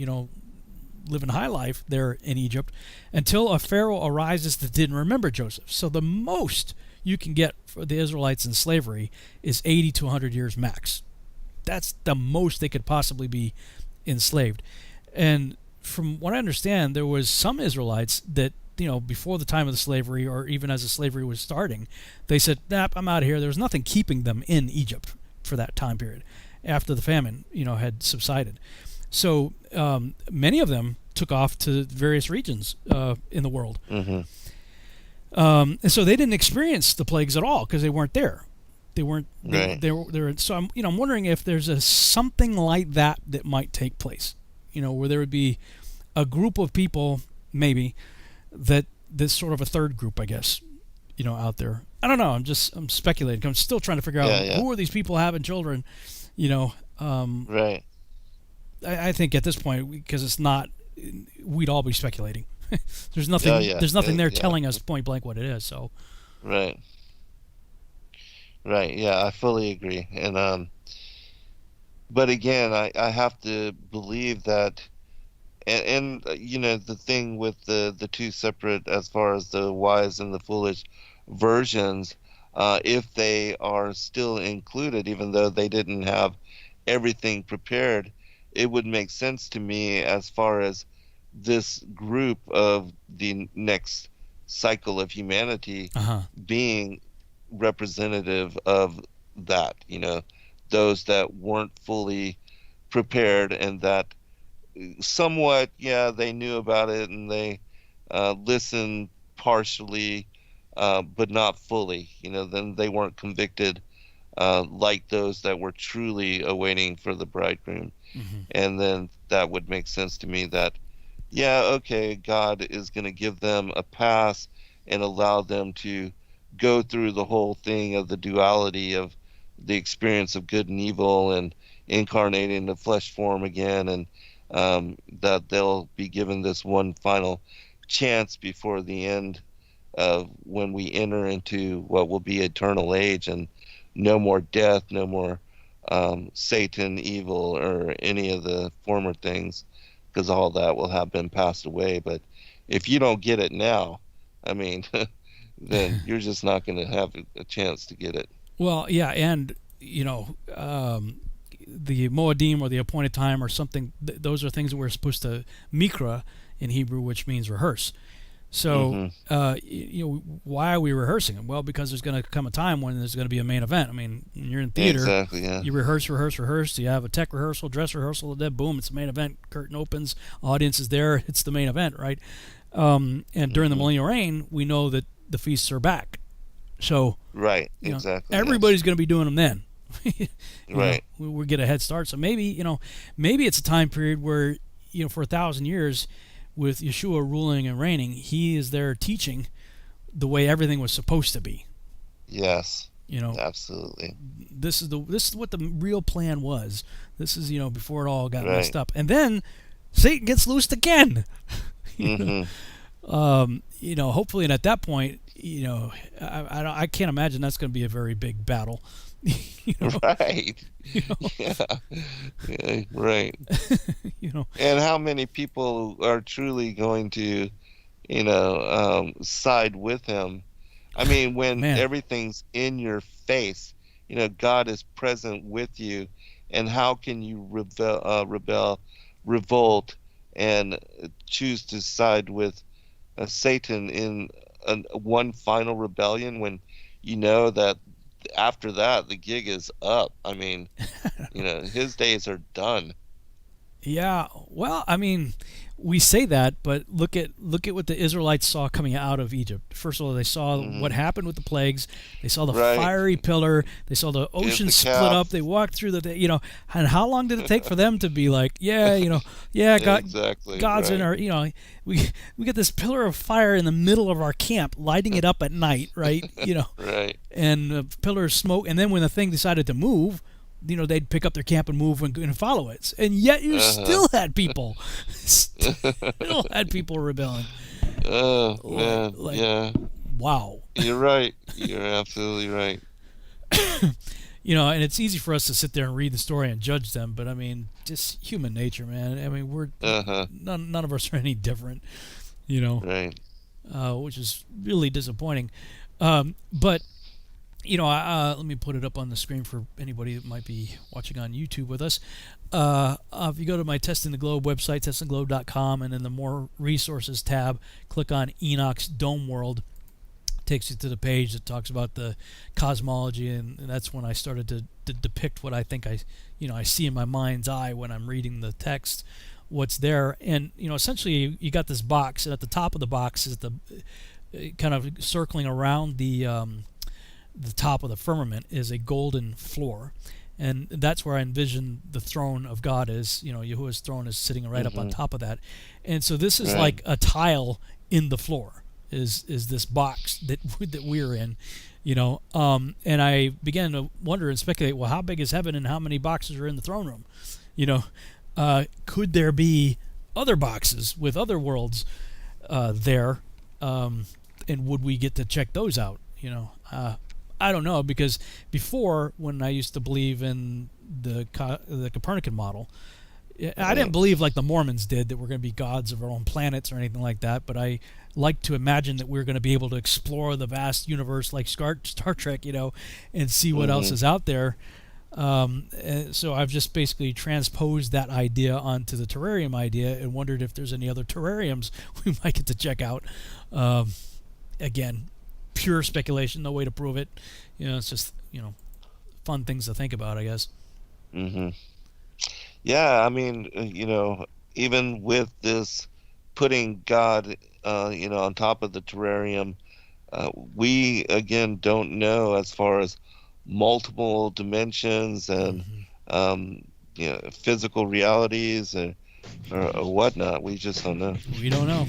living high life there in Egypt, until a Pharaoh arises that didn't remember Joseph. So the most you can get for the Israelites in slavery is 80 to 100 years max. That's the most they could possibly be enslaved. And from what I understand, there was some Israelites that, before the time of the slavery, or even as the slavery was starting, they said, I'm out of here. There was nothing keeping them in Egypt for that time period. after the famine, had subsided. So many of them took off to various regions in the world. Mm-hmm. And so they didn't experience the plagues at all because they weren't there. They weren't. Right. They were. So I'm wondering if there's something like that might take place. Where there would be a group of people, maybe that this sort of a third group, I guess, out there. I don't know. I'm speculating. I'm still trying to figure out who are these people having children. Right. I think at this point, because it's not, we'd all be speculating. There's nothing. There's nothing there telling us point blank what it is. So. Right. Right. Yeah, I fully agree. And but again, I have to believe that, and the thing with the two separate, as far as the wise and the foolish versions, if they are still included, even though they didn't have everything prepared, it would make sense to me as far as this group of the next cycle of humanity being representative of that, those that weren't fully prepared, and that somewhat, they knew about it and they listened partially, but not fully, then they weren't convicted like those that were truly awaiting for the bridegroom. Mm-hmm. And then that would make sense to me that, God is going to give them a pass and allow them to go through the whole thing of the duality of the experience of good and evil and incarnating the flesh form again, and that they'll be given this one final chance before the end of when we enter into what will be eternal age, and no more death, no more Satan, evil, or any of the former things, because all that will have been passed away. But if you don't get it now, I mean, then you're just not going to have a chance to get it. Well, yeah, and the Moedim, or the appointed time, or something. Those are things that we're supposed to mikra in Hebrew, which means rehearse. So, why are we rehearsing them? Well, because there's going to come a time when there's going to be a main event. I mean, when you're in theater, you rehearse. You have a tech rehearsal, dress rehearsal, and then boom, it's the main event. Curtain opens, audience is there. It's the main event, right? And during the millennial reign, we know that the feasts are back. So, everybody's going to be doing them then. Right. We get a head start. So maybe it's a time period where, for 1,000 years, with Yeshua ruling and reigning, he is there teaching the way everything was supposed to be. Yes. Absolutely. This is what the real plan was. This is, before it all got messed up. And then Satan gets loosed again. Hopefully, and at that point, I can't imagine that's going to be a very big battle. Right. Yeah, right. And how many people are truly going to, side with him? I mean, when everything's in your face, God is present with you, and how can you revolt, and choose to side with Satan in one final rebellion when you know that after that the gig is up? I mean, his days are done. Yeah, well, I mean, we say that, but look at what the Israelites saw coming out of Egypt. First of all, they saw what happened with the plagues. They saw the fiery pillar. They saw the ocean split up. They walked through and how long did it take for them to be like, God, exactly, God's in our, we get this pillar of fire in the middle of our camp, lighting it up at night, right? Right. And a pillar of smoke, and then when the thing decided to move, they'd pick up their camp and move and follow it. And yet you still had people rebelling. Oh, man. Yeah. Wow. You're right. You're absolutely right. And it's easy for us to sit there and read the story and judge them, but I mean, just human nature, man. I mean, we're none of us are any different, Right. Which is really disappointing. But let me put it up on the screen for anybody that might be watching on YouTube with us. If you go to my Testing the Globe website, testingtheglobe.com, and in the More Resources tab, click on Enoch's Dome World, takes you to the page that talks about the cosmology, and that's when I started to depict what I think I see in my mind's eye when I'm reading the text, what's there. And essentially you got this box, and at the top of the box is the kind of circling around the top of the firmament is a golden floor, and that's where I envision the throne of God is. Yahuwah's throne is sitting right up on top of that, and so this is like a tile in the floor. Is this box that we're in, and I began to wonder and speculate. Well, how big is heaven, and how many boxes are in the throne room? Could there be other boxes with other worlds there, and would we get to check those out? I don't know, because before, when I used to believe in the Copernican model, I didn't believe like the Mormons did that we're going to be gods of our own planets or anything like that, but I like to imagine that we're going to be able to explore the vast universe like Star Trek, and see what else is out there. So I've just basically transposed that idea onto the terrarium idea and wondered if there's any other terrariums we might get to check out. Again, pure speculation, no way to prove it. It's just, fun things to think about, I guess. Yeah, I mean, even with this putting God, on top of the terrarium, we, again, don't know as far as multiple dimensions and, physical realities or whatnot. We just don't know. We don't know.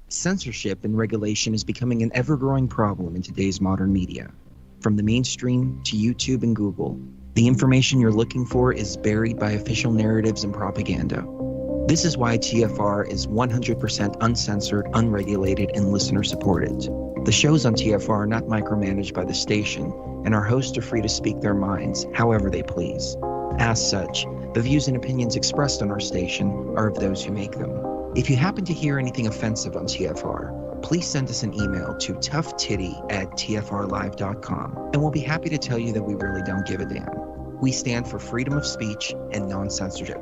Censorship and regulation is becoming an ever-growing problem in today's modern media. From the mainstream to YouTube and Google, the information you're looking for is buried by official narratives and propaganda. This is why TFR is 100% uncensored, unregulated, and listener-supported. The shows on TFR are not micromanaged by the station, and our hosts are free to speak their minds however they please. As such, the views and opinions expressed on our station are of those who make them. If you happen to hear anything offensive on TFR, please send us an email to toughtitty@tfrlive.com, and we'll be happy to tell you that we really don't give a damn. We stand for freedom of speech and non-censorship.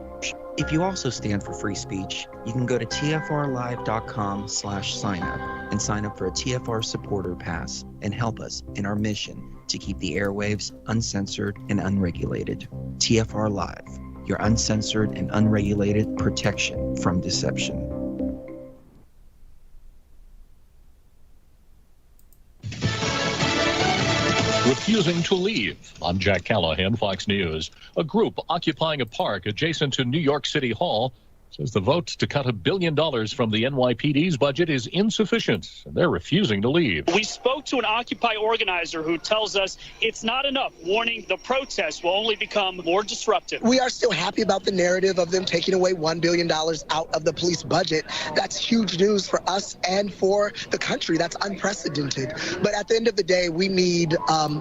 If you also stand for free speech, you can go to tfrlive.com/signup and sign up for a TFR supporter pass and help us in our mission to keep the airwaves uncensored and unregulated. TFR Live, your uncensored and unregulated protection from deception. Refusing to leave. I'm Jack Callahan, Fox News. A group occupying a park adjacent to New York City Hall says the vote to cut $1 billion from the NYPD's budget is insufficient, and they're refusing to leave. We spoke to an Occupy organizer who tells us it's not enough, warning the protests will only become more disruptive. We are still happy about the narrative of them taking away $1 billion out of the police budget. That's huge news for us and for the country. That's unprecedented. But at the end of the day, we need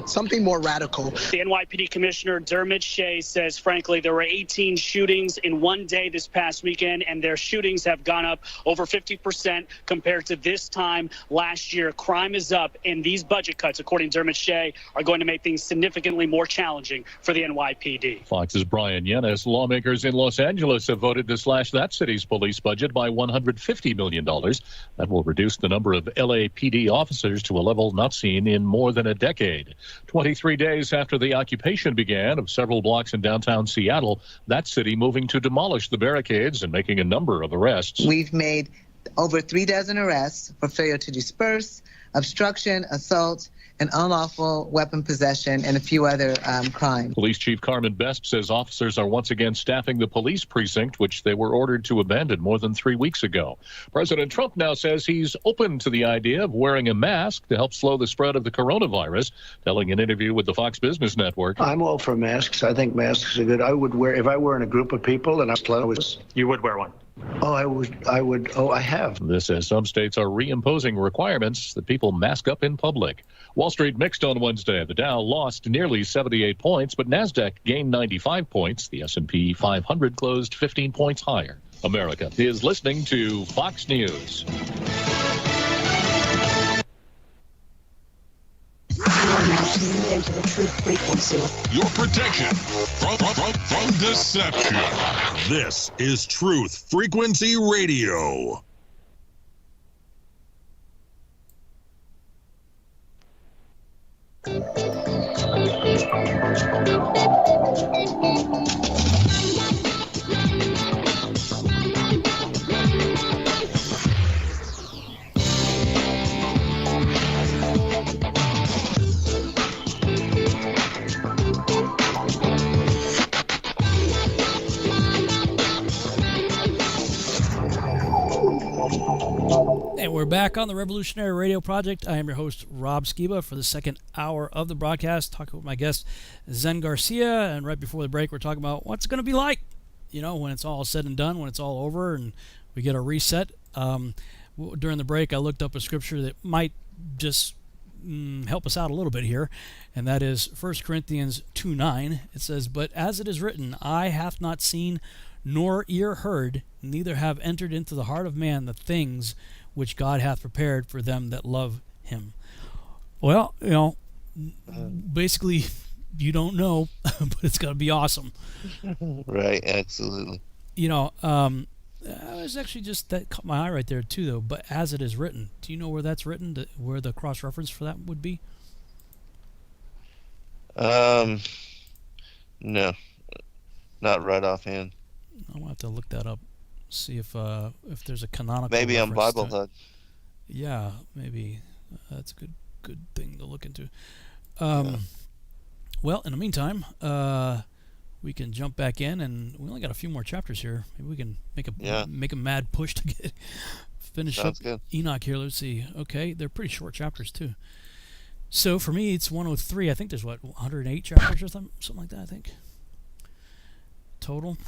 something more radical. The NYPD Commissioner Dermot Shea says, frankly, there were 18 shootings in one day this past weekend, and their shootings have gone up over 50% compared to this time last year. Crime is up, and these budget cuts, according to Dermot Shea, are going to make things significantly more challenging for the NYPD. Fox's Brian Yennes. Lawmakers in Los Angeles have voted to slash that city's police budget by $150 million. That will reduce the number of LAPD officers to a level not seen in more than a decade. 23 days after the occupation began of several blocks in downtown Seattle, that city moving to demolish the barricades and making a number of arrests. We've made over 36 arrests for failure to disperse, obstruction, assault, and unlawful weapon possession, and a few other crimes. Police Chief Carmen Best says officers are once again staffing the police precinct, which they were ordered to abandon more than 3 weeks ago. President Trump now says he's open to the idea of wearing a mask to help slow the spread of the coronavirus, telling an interview with the Fox Business Network. I'm all for masks. I think masks are good. I would wear, if I were in a group of people and I was close. You would wear one? I have. This as some states are reimposing requirements that people mask up in public. Wall Street mixed on Wednesday. The Dow lost nearly 78 points, but NASDAQ gained 95 points. The S&P 500 closed 15 points higher. America is listening to Fox News. Into the truth frequency. Your protection from deception. This is Truth Frequency Radio. And we're back on the Revolutionary Radio Project. I am your host, Rob Skiba, for the second hour of the broadcast, talking with my guest, Zen Garcia. And right before the break, we're talking about what's it going to be like, when it's all said and done, when it's all over and we get a reset. During the break, I looked up a scripture that might just help us out a little bit here, and that is 1 Corinthians 2:9. It says, "But as it is written, eye hath not seen, nor ear heard, neither have entered into the heart of man the things which God hath prepared for them that love him." Well, basically, you don't know, but it's going to be awesome. Right, absolutely. I was actually that caught my eye right there too, though. But as it is written, do you know where that's written? Where the cross reference for that would be? No, not right offhand. I'll have to look that up. See if there's a canonical. Maybe on Bible Hub. Yeah, maybe that's a good thing to look into. Well, in the meantime, we can jump back in, and we only got a few more chapters here. Maybe we can make a mad push to get finish up good. Enoch here. Let's see. Okay, they're pretty short chapters too. So for me, it's 103. I think there's 108 chapters or something like that. I think total.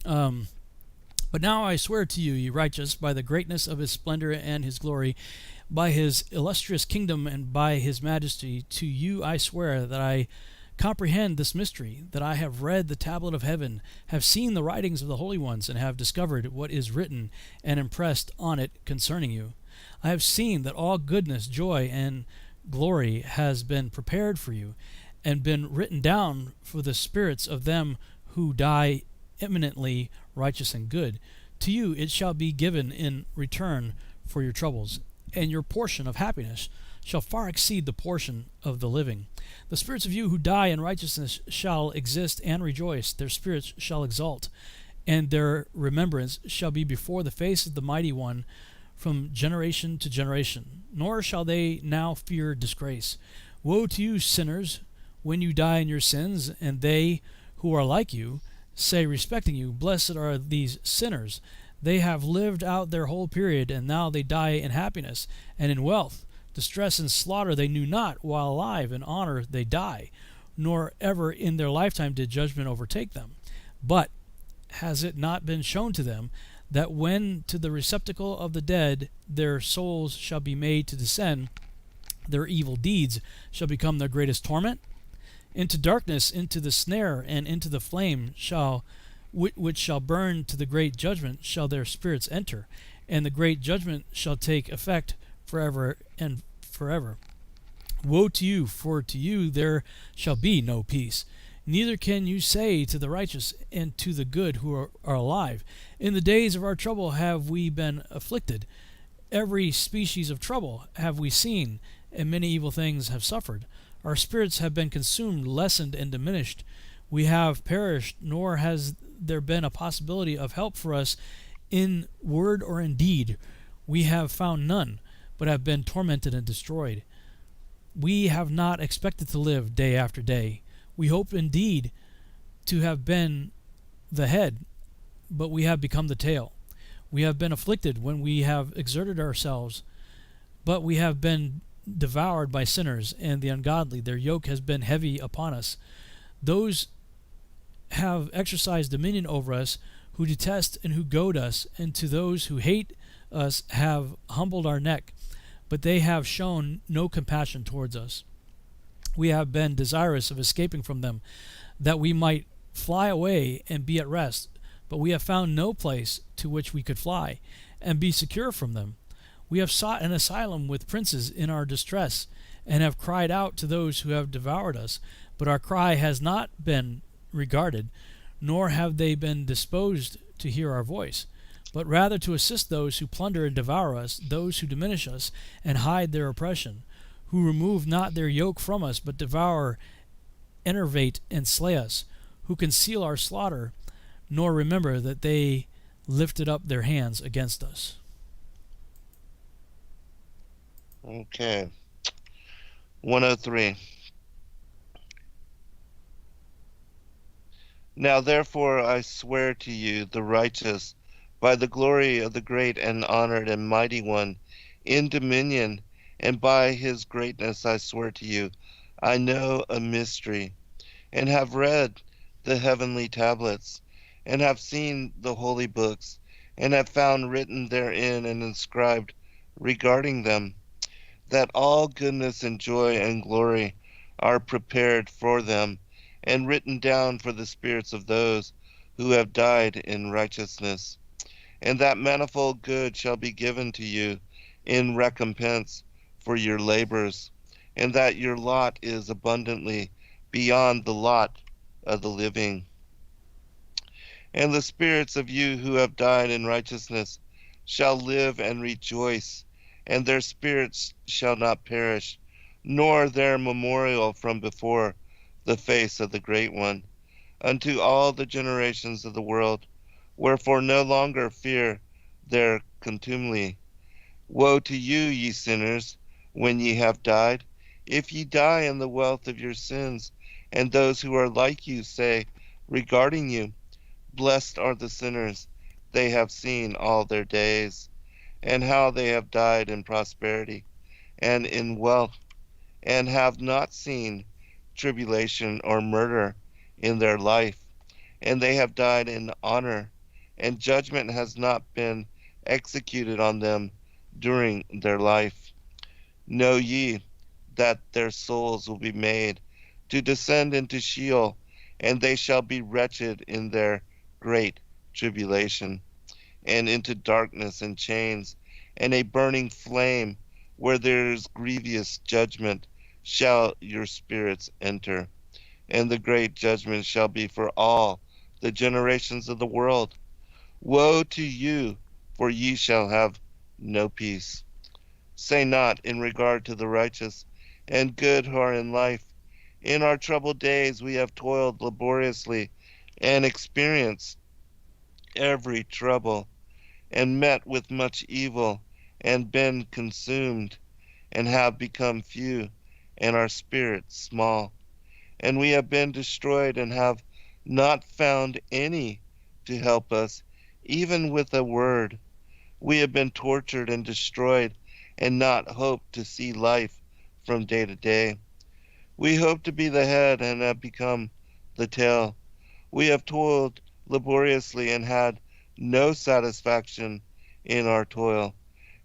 But now I swear to you, ye righteous, by the greatness of his splendor and his glory, by his illustrious kingdom and by his majesty, to you I swear that I comprehend this mystery, that I have read the tablet of heaven, have seen the writings of the holy ones, and have discovered what is written and impressed on it concerning you. I have seen that all goodness, joy, and glory has been prepared for you, and been written down for the spirits of them who die eminently righteous and good. To you it shall be given in return for your troubles, and your portion of happiness shall far exceed the portion of the living. The spirits of you who die in righteousness shall exist and rejoice. Their spirits shall exult, and their remembrance shall be before the face of the Mighty One from generation to generation. Nor shall they now fear disgrace. Woe to you, sinners, when you die in your sins, and they who are like you say respecting you, blessed are these sinners. They have lived out their whole period, and now they die in happiness and in wealth. Distress and slaughter they knew not while alive, in honor they die, nor ever in their lifetime did judgment overtake them. But has it not been shown to them that when to the receptacle of the dead their souls shall be made to descend, their evil deeds shall become their greatest torment? Into darkness, into the snare, and into the flame which shall burn to the great judgment shall their spirits enter, and the great judgment shall take effect forever and forever. Woe to you, for to you there shall be no peace. Neither can you say to the righteous and to the good who are alive, in the days of our trouble have we been afflicted. Every species of trouble have we seen, and many evil things have suffered. Our spirits have been consumed, lessened, and diminished. We have perished, nor has there been a possibility of help for us in word or in deed. We have found none, but have been tormented and destroyed. We have not expected to live day after day. We hoped indeed to have been the head, but we have become the tail. We have been afflicted when we have exerted ourselves, but we have been devoured by sinners and the ungodly. Their yoke has been heavy upon us. Those have exercised dominion over us who detest and who goad us, and to those who hate us have humbled our neck, but they have shown no compassion towards us. We have been desirous of escaping from them, that we might fly away and be at rest, but we have found no place to which we could fly, and be secure from them. We have sought an asylum with princes in our distress, and have cried out to those who have devoured us, but our cry has not been regarded, nor have they been disposed to hear our voice, but rather to assist those who plunder and devour us, those who diminish us and hide their oppression, who remove not their yoke from us, but devour, enervate, and slay us, who conceal our slaughter, nor remember that they lifted up their hands against us. Okay. 103. Now therefore I swear to you, the righteous, by the glory of the great and honored and mighty one, in dominion, and by his greatness I swear to you, I know a mystery, and have read the heavenly tablets, and have seen the holy books, and have found written therein and inscribed regarding them, that all goodness and joy and glory are prepared for them, and written down for the spirits of those who have died in righteousness, and that manifold good shall be given to you in recompense for your labors, and that your lot is abundantly beyond the lot of the living. And the spirits of you who have died in righteousness shall live and rejoice, and their spirits shall not perish, nor their memorial from before the face of the Great One, unto all the generations of the world. Wherefore no longer fear their contumely. Woe to you, ye sinners, when ye have died, if ye die in the wealth of your sins, and those who are like you say regarding you, blessed are the sinners, they have seen all their days, and how they have died in prosperity and in wealth, and have not seen tribulation or murder in their life, and they have died in honor, and judgment has not been executed on them during their life. Know ye that their souls will be made to descend into Sheol, and they shall be wretched in their great tribulation, and into darkness and chains, and a burning flame, where there is grievous judgment, shall your spirits enter. And the great judgment shall be for all the generations of the world. Woe to you, for ye shall have no peace. Say not in regard to the righteous and good who are in life, in our troubled days we have toiled laboriously and experienced every trouble, and met with much evil, and been consumed, and have become few, and our spirits small. And we have been destroyed, and have not found any to help us, even with a word. We have been tortured and destroyed, and not hoped to see life from day to day. We hope to be the head, and have become the tail. We have toiled laboriously, and had no satisfaction in our toil,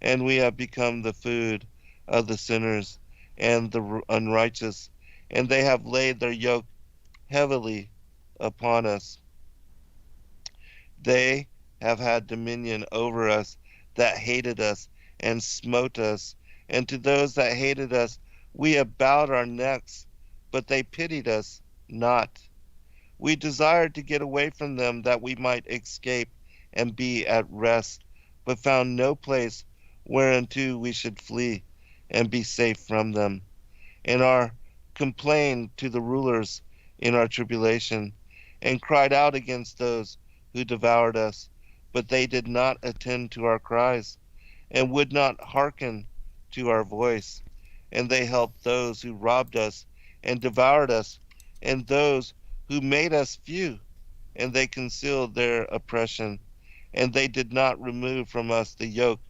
and we have become the food of the sinners and the unrighteous, and they have laid their yoke heavily upon us. They have had dominion over us that hated us, and smote us, and to those that hated us we have bowed our necks, but they pitied us not. We desired to get away from them, that we might escape and be at rest, but found no place whereunto we should flee and be safe from them. And our complained to the rulers in our tribulation, and cried out against those who devoured us, but they did not attend to our cries, and would not hearken to our voice. And they helped those who robbed us and devoured us, and those who made us few, and they concealed their oppression, and they did not remove from us the yoke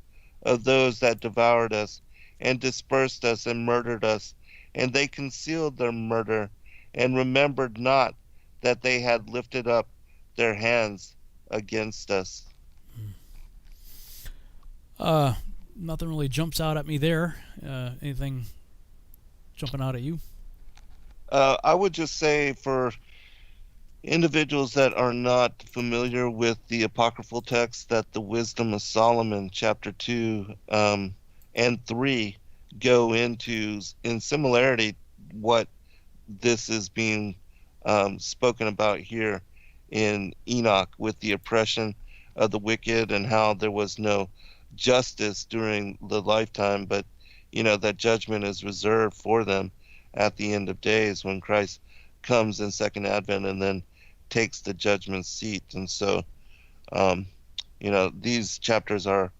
of those that devoured us, and dispersed us and murdered us, and they concealed their murder, and remembered not that they had lifted up their hands against us. Nothing really jumps out at me there. Anything jumping out at you? I would just say for individuals that are not familiar with the apocryphal text, that the Wisdom of Solomon, chapter 2 and 3, go into, in similarity, what this is being spoken about here in Enoch, with the oppression of the wicked and how there was no justice during the lifetime, but that judgment is reserved for them at the end of days when Christ comes in second advent and then takes the judgment seat. And so these chapters are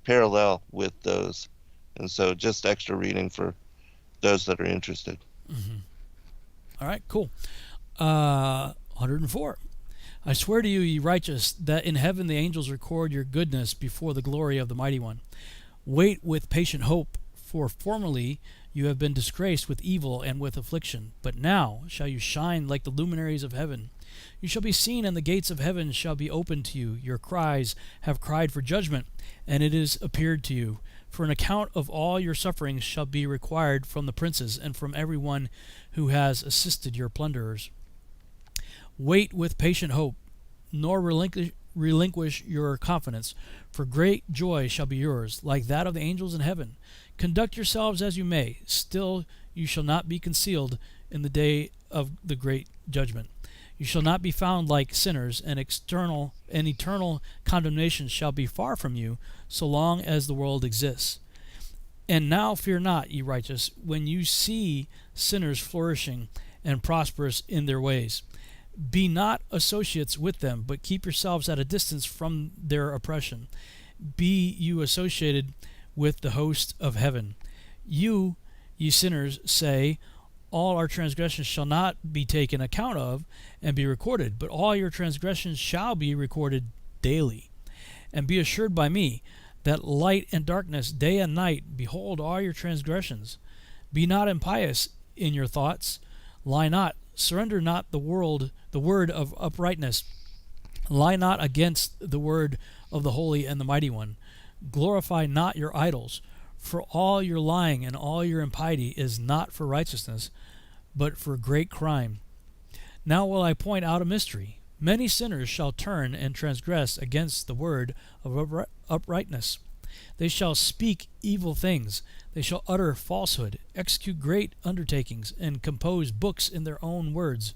parallel with those, and so just extra reading for those that are interested. Mm-hmm. All right, cool. 104. I swear to you, ye righteous, that in heaven the angels record your goodness before the glory of the Mighty One. Wait with patient hope, for formerly you have been disgraced with evil and with affliction, but now shall you shine like the luminaries of heaven. You shall be seen, and the gates of heaven shall be opened to you. Your cries have cried for judgment, and it is appeared to you. For an account of all your sufferings shall be required from the princes and from every one who has assisted your plunderers. Wait with patient hope, nor relinquish your confidence, for great joy shall be yours, like that of the angels in heaven. Conduct yourselves as you may, still you shall not be concealed in the day of the great judgment. You shall not be found like sinners, and eternal condemnation shall be far from you, so long as the world exists. And now fear not, ye righteous, when you see sinners flourishing and prosperous in their ways. Be not associates with them, but keep yourselves at a distance from their oppression. Be you associated with the host of heaven. You, ye sinners, say, all our transgressions shall not be taken account of and be recorded, but all your transgressions shall be recorded daily. And be assured by me that light and darkness, day and night, behold all your transgressions. Be not impious in your thoughts, lie not, surrender not the word of uprightness, lie not against the word of the Holy and the Mighty One. Glorify not your idols, for all your lying and all your impiety is not for righteousness, but for great crime. Now will I point out a mystery. Many sinners shall turn and transgress against the word of uprightness. They shall speak evil things. They shall utter falsehood, execute great undertakings, and compose books in their own words.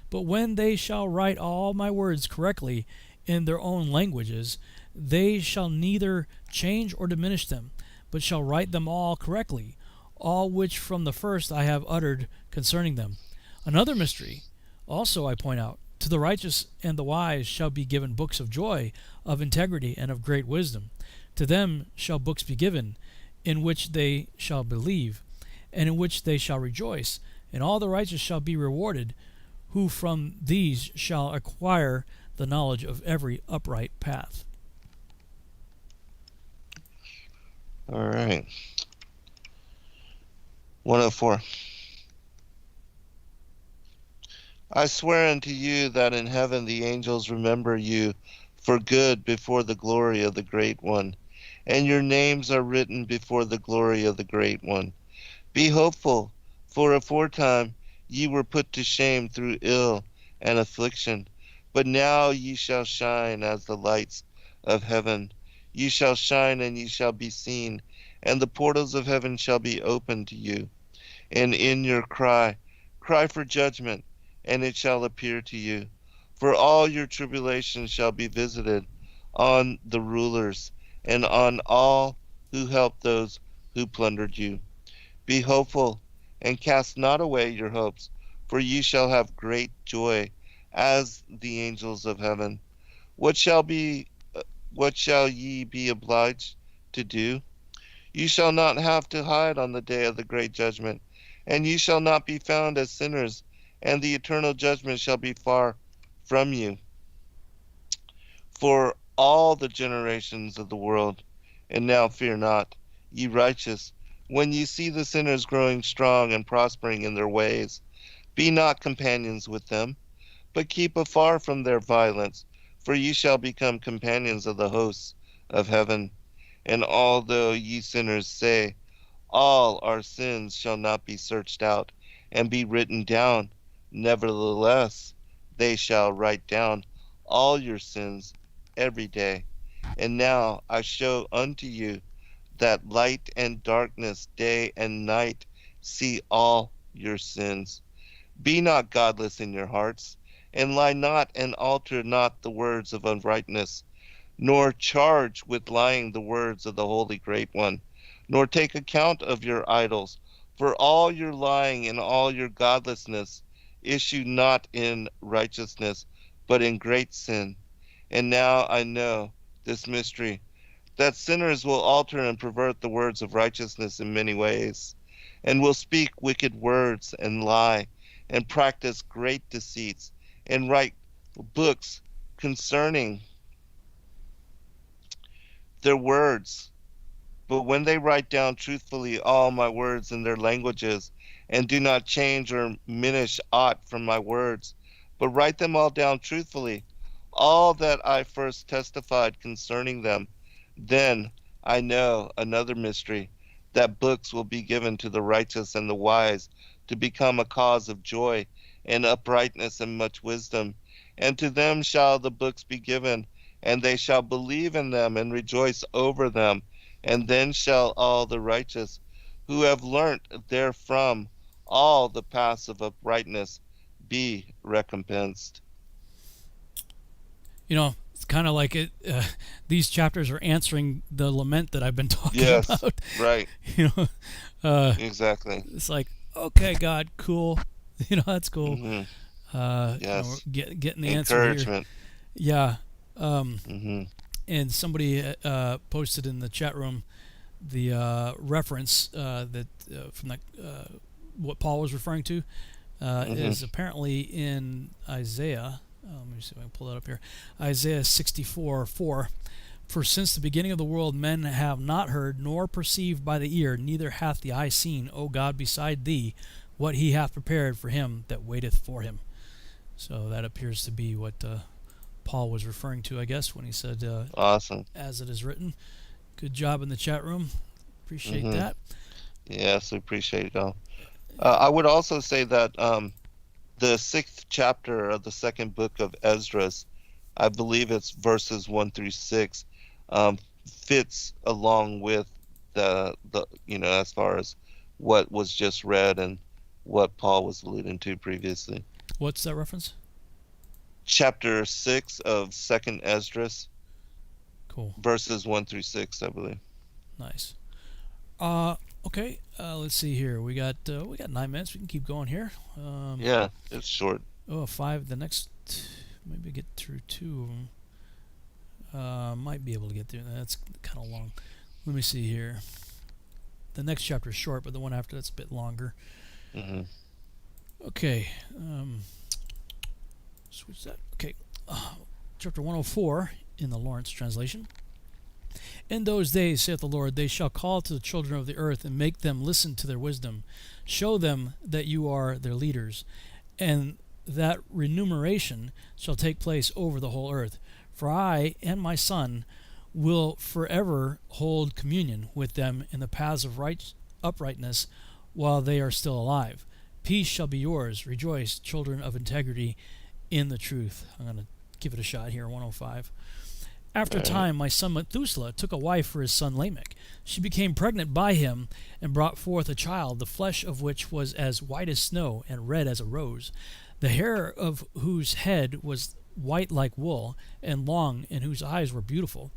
But when they shall write all my words correctly in their own languages, they shall neither change or diminish them, but shall write them all correctly, all which from the first I have uttered concerning them. Another mystery also I point out. To the righteous and the wise shall be given books of joy, of integrity, and of great wisdom. To them shall books be given, in which they shall believe, and in which they shall rejoice, and all the righteous shall be rewarded, who from these shall acquire the knowledge of every upright path. All right. 104. I swear unto you that in heaven the angels remember you for good before the glory of the Great One, and your names are written before the glory of the Great One. Be hopeful, for aforetime ye were put to shame through ill and affliction, but now ye shall shine as the lights of heaven. Ye shall shine, and ye shall be seen, and the portals of heaven shall be opened to you. And in your cry for judgment, and it shall appear to you. For all your tribulations shall be visited on the rulers, and on all who help those who plundered you. Be hopeful, and cast not away your hopes, for ye shall have great joy, as the angels of heaven. What shall ye be obliged to do? You shall not have to hide on the day of the great judgment, and ye shall not be found as sinners, and the eternal judgment shall be far from you. For all the generations of the world, and now fear not, ye righteous, when ye see the sinners growing strong and prospering in their ways. Be not companions with them, but keep afar from their violence, for ye shall become companions of the hosts of heaven. And although ye sinners say, all our sins shall not be searched out and be written down, nevertheless they shall write down all your sins every day. And now I show unto you that light and darkness, day and night, see all your sins. Be not godless in your hearts, and lie not and alter not the words of uprightness, nor charge with lying the words of the Holy Great One, nor take account of your idols, for all your lying and all your godlessness issue not in righteousness, but in great sin. And now I know this mystery, that sinners will alter and pervert the words of righteousness in many ways, and will speak wicked words and lie, and practice great deceits, and write books concerning their words. But when they write down truthfully all my words in their languages, and do not change or diminish aught from my words, but write them all down truthfully, all that I first testified concerning them, then I know another mystery, that books will be given to the righteous and the wise to become a cause of joy and uprightness and much wisdom. And to them shall the books be given, and they shall believe in them and rejoice over them. And then shall all the righteous who have learnt therefrom all the paths of uprightness be recompensed. You know, it's kind of like it. These chapters are answering the lament that I've been talking Yes, about. right. You know, Exactly. it's like, okay, God, cool. You know, that's cool. Mm-hmm. Yes. You know, getting the answer here. Encouragement. Yeah. Mm-hmm. And somebody posted in the chat room the reference that from that what Paul was referring to is apparently in Isaiah. Let me see if I can pull that up here. Isaiah 64:4. For since the beginning of the world men have not heard, nor perceived by the ear, neither hath the eye seen, O God, beside thee, what he hath prepared for him that waiteth for him. So that appears to be what Paul was referring to, I guess, when he said, awesome, as it is written. Good job in the chat room. Appreciate that. Yes, we appreciate it all. I would also say that the 6th chapter of the 2nd book of Estrus, I believe it's verses 1 through 6, fits along with the as far as what was just read and what Paul was alluding to previously. What's that reference? Chapter 6 of 2nd Esdras. Cool. Verses 1 through 6, I believe. Nice. Okay. Let's see here. We got 9 minutes. We can keep going here. Yeah, it's short. 5. The next, maybe get through 2 of them. Might be able to get through. That's kind of long. Let me see here. The next chapter is short, but the one after that's a bit longer. Mm-hmm. Okay. Switch that. Okay. Chapter 104 in the Lawrence translation. In those days, saith the Lord, they shall call to the children of the earth and make them listen to their wisdom. Show them that you are their leaders, and that remuneration shall take place over the whole earth. For I and my Son will forever hold communion with them in the paths of uprightness while they are still alive. Peace shall be yours. Rejoice, children of integrity, in the truth. I'm going to give it a shot here, 105. After a time, my son Methuselah took a wife for his son Lamech. She became pregnant by him and brought forth a child, the flesh of which was as white as snow and red as a rose, the hair of whose head was white like wool and long, and whose eyes were beautiful.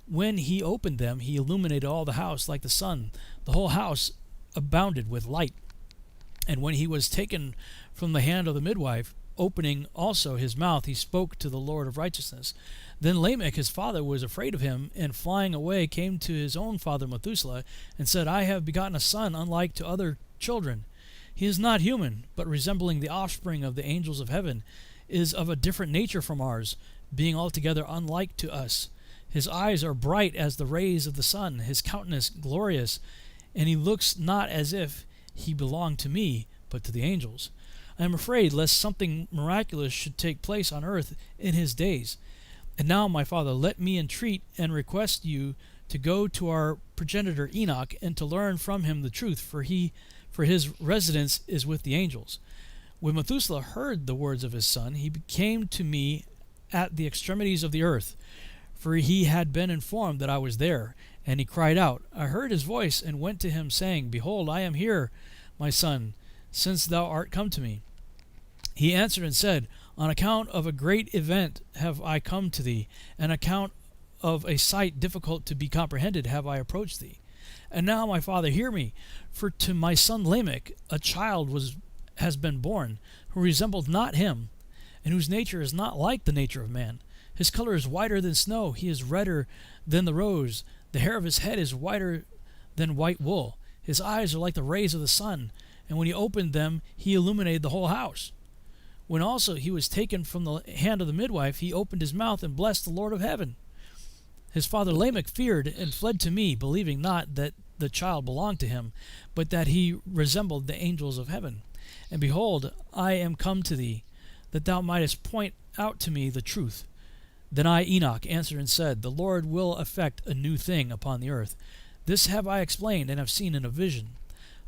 When he opened them, he illuminated all the house like the sun. The whole house abounded with light. And when he was taken from the hand of the midwife, opening also his mouth, he spoke to the Lord of righteousness. Then Lamech his father was afraid of him, and flying away came to his own father Methuselah, and said, I have begotten a son unlike to other children. He is not human, but resembling the offspring of the angels of heaven, is of a different nature from ours, being altogether unlike to us. His eyes are bright as the rays of the sun, his countenance glorious, and he looks not as if he belonged to me, but to the angels. I am afraid lest something miraculous should take place on earth in his days. And now, my father, let me entreat and request you to go to our progenitor Enoch and to learn from him the truth, for his residence is with the angels. When Methuselah heard the words of his son, he came to me at the extremities of the earth, for he had been informed that I was there, and he cried out. I heard his voice and went to him, saying, Behold, I am here, my son, since thou art come to me. He answered and said, On account of a great event have I come to thee, an account of a sight difficult to be comprehended have I approached thee. And now, my father, hear me, for to my son Lamech a child has been born, who resembled not him, and whose nature is not like the nature of man. His color is whiter than snow, he is redder than the rose, the hair of his head is whiter than white wool. His eyes are like the rays of the sun, and when he opened them, he illuminated the whole house. When also he was taken from the hand of the midwife, he opened his mouth and blessed the Lord of heaven. His father Lamech feared and fled to me, believing not that the child belonged to him, but that he resembled the angels of heaven. And behold, I am come to thee, that thou mightest point out to me the truth. Then I, Enoch, answered and said, The Lord will effect a new thing upon the earth. This have I explained and have seen in a vision.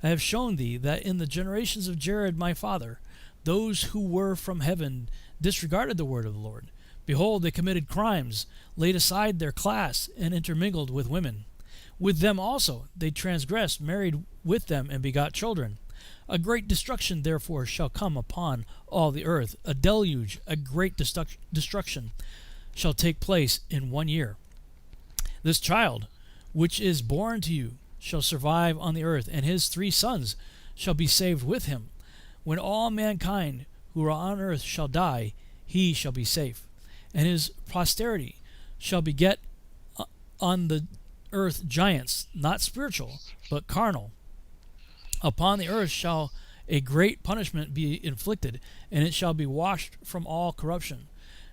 I have shown thee that in the generations of Jared my father, those who were from heaven disregarded the word of the Lord. Behold, they committed crimes, laid aside their class, and intermingled with women. With them also they transgressed, married with them, and begot children. A great destruction therefore shall come upon all the earth. A deluge, a great destruction shall take place in 1 year. This child, which is born to you, shall survive on the earth, and his 3 sons shall be saved with him. When all mankind who are on earth shall die, he shall be safe. And his posterity shall beget on the earth giants, not spiritual, but carnal. Upon the earth shall a great punishment be inflicted, and it shall be washed from all corruption.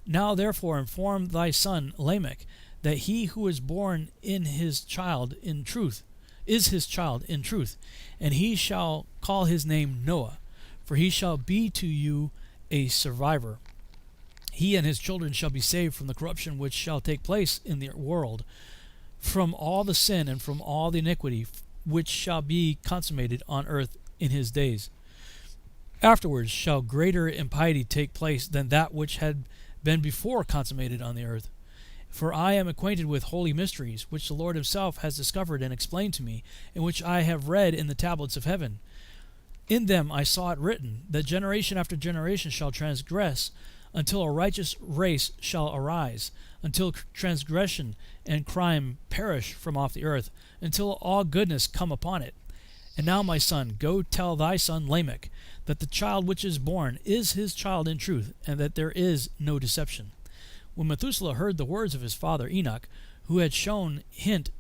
Now therefore inform thy son Lamech that he who is born in his child in truth is his child in truth, and he shall call his name Noah, for he shall be to you a survivor. He and his children shall be saved from the corruption which shall take place in the world, from all the sin and from all the iniquity which shall be consummated on earth in his days. Afterwards shall greater impiety take place than that which had been before consummated on the earth. For I am acquainted with holy mysteries, which the Lord himself has discovered and explained to me, and which I have read in the tablets of heaven. In them I saw it written, that generation after generation shall transgress, until a righteous race shall arise, until transgression and crime perish from off the earth, until all goodness come upon it. And now, my son, go tell thy son Lamech that the child which is born is his child in truth, and that there is no deception. When Methuselah heard the words of his father Enoch, who had shown hint,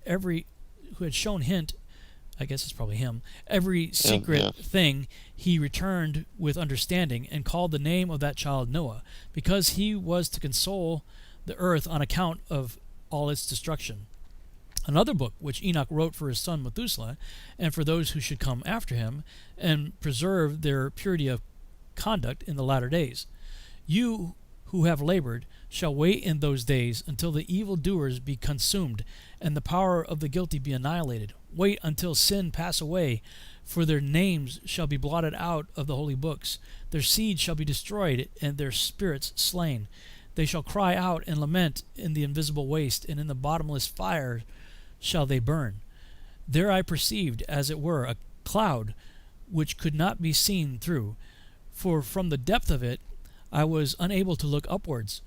I guess it's probably him, every secret thing, he returned with understanding, and called the name of that child Noah, because he was to console the earth on account of all its destruction. Another book which Enoch wrote for his son Methuselah, and for those who should come after him, and preserve their purity of conduct in the latter days. You who have labored shall wait in those days until the evildoers be consumed, and the power of the guilty be annihilated. Wait until sin pass away, for their names shall be blotted out of the holy books. Their seed shall be destroyed, and their spirits slain. They shall cry out and lament in the invisible waste, and in the bottomless fire shall they burn. There I perceived, as it were, a cloud which could not be seen through, for from the depth of it I was unable to look upwards.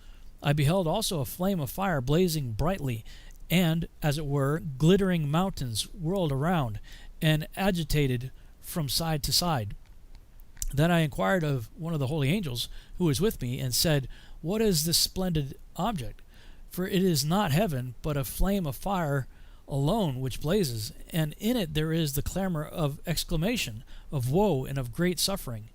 I beheld also a flame of fire blazing brightly, and, as it were, glittering mountains whirled around, and agitated from side to side. Then I inquired of one of the holy angels who was with me, and said, What is this splendid object? For it is not heaven, but a flame of fire alone which blazes, and in it there is the clamor of exclamation, of woe, and of great suffering.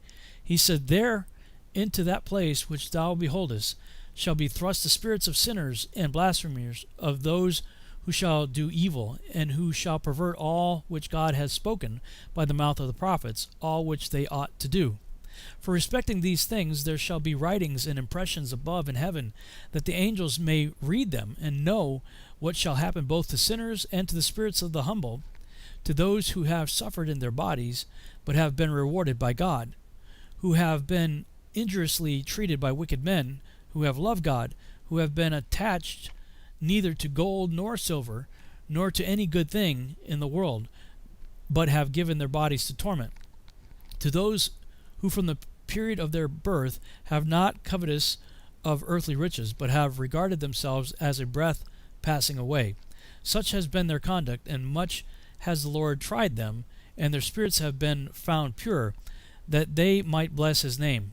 He said, There, into that place which thou beholdest, shall be thrust the spirits of sinners and blasphemers, of those who shall do evil, and who shall pervert all which God has spoken by the mouth of the prophets, all which they ought to do. For respecting these things there shall be writings and impressions above in heaven, that the angels may read them, and know what shall happen both to sinners and to the spirits of the humble, to those who have suffered in their bodies, but have been rewarded by God, who have been injuriously treated by wicked men, who have loved God, who have been attached neither to gold nor silver, nor to any good thing in the world, but have given their bodies to torment. To those who from the period of their birth have not covetous of earthly riches, but have regarded themselves as a breath passing away. Such has been their conduct, and much has the Lord tried them, and their spirits have been found pure, that they might bless his name.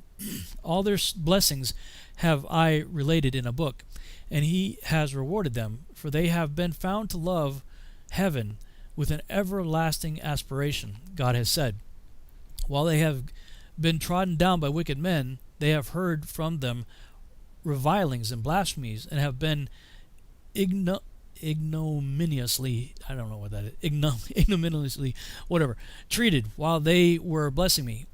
All their blessings have I related in a book, and he has rewarded them, for they have been found to love heaven with an everlasting aspiration, God has said. While they have been trodden down by wicked men, they have heard from them revilings and blasphemies, and have been ignominiously, I don't know what that is, ignominiously, whatever, treated while they were blessing me.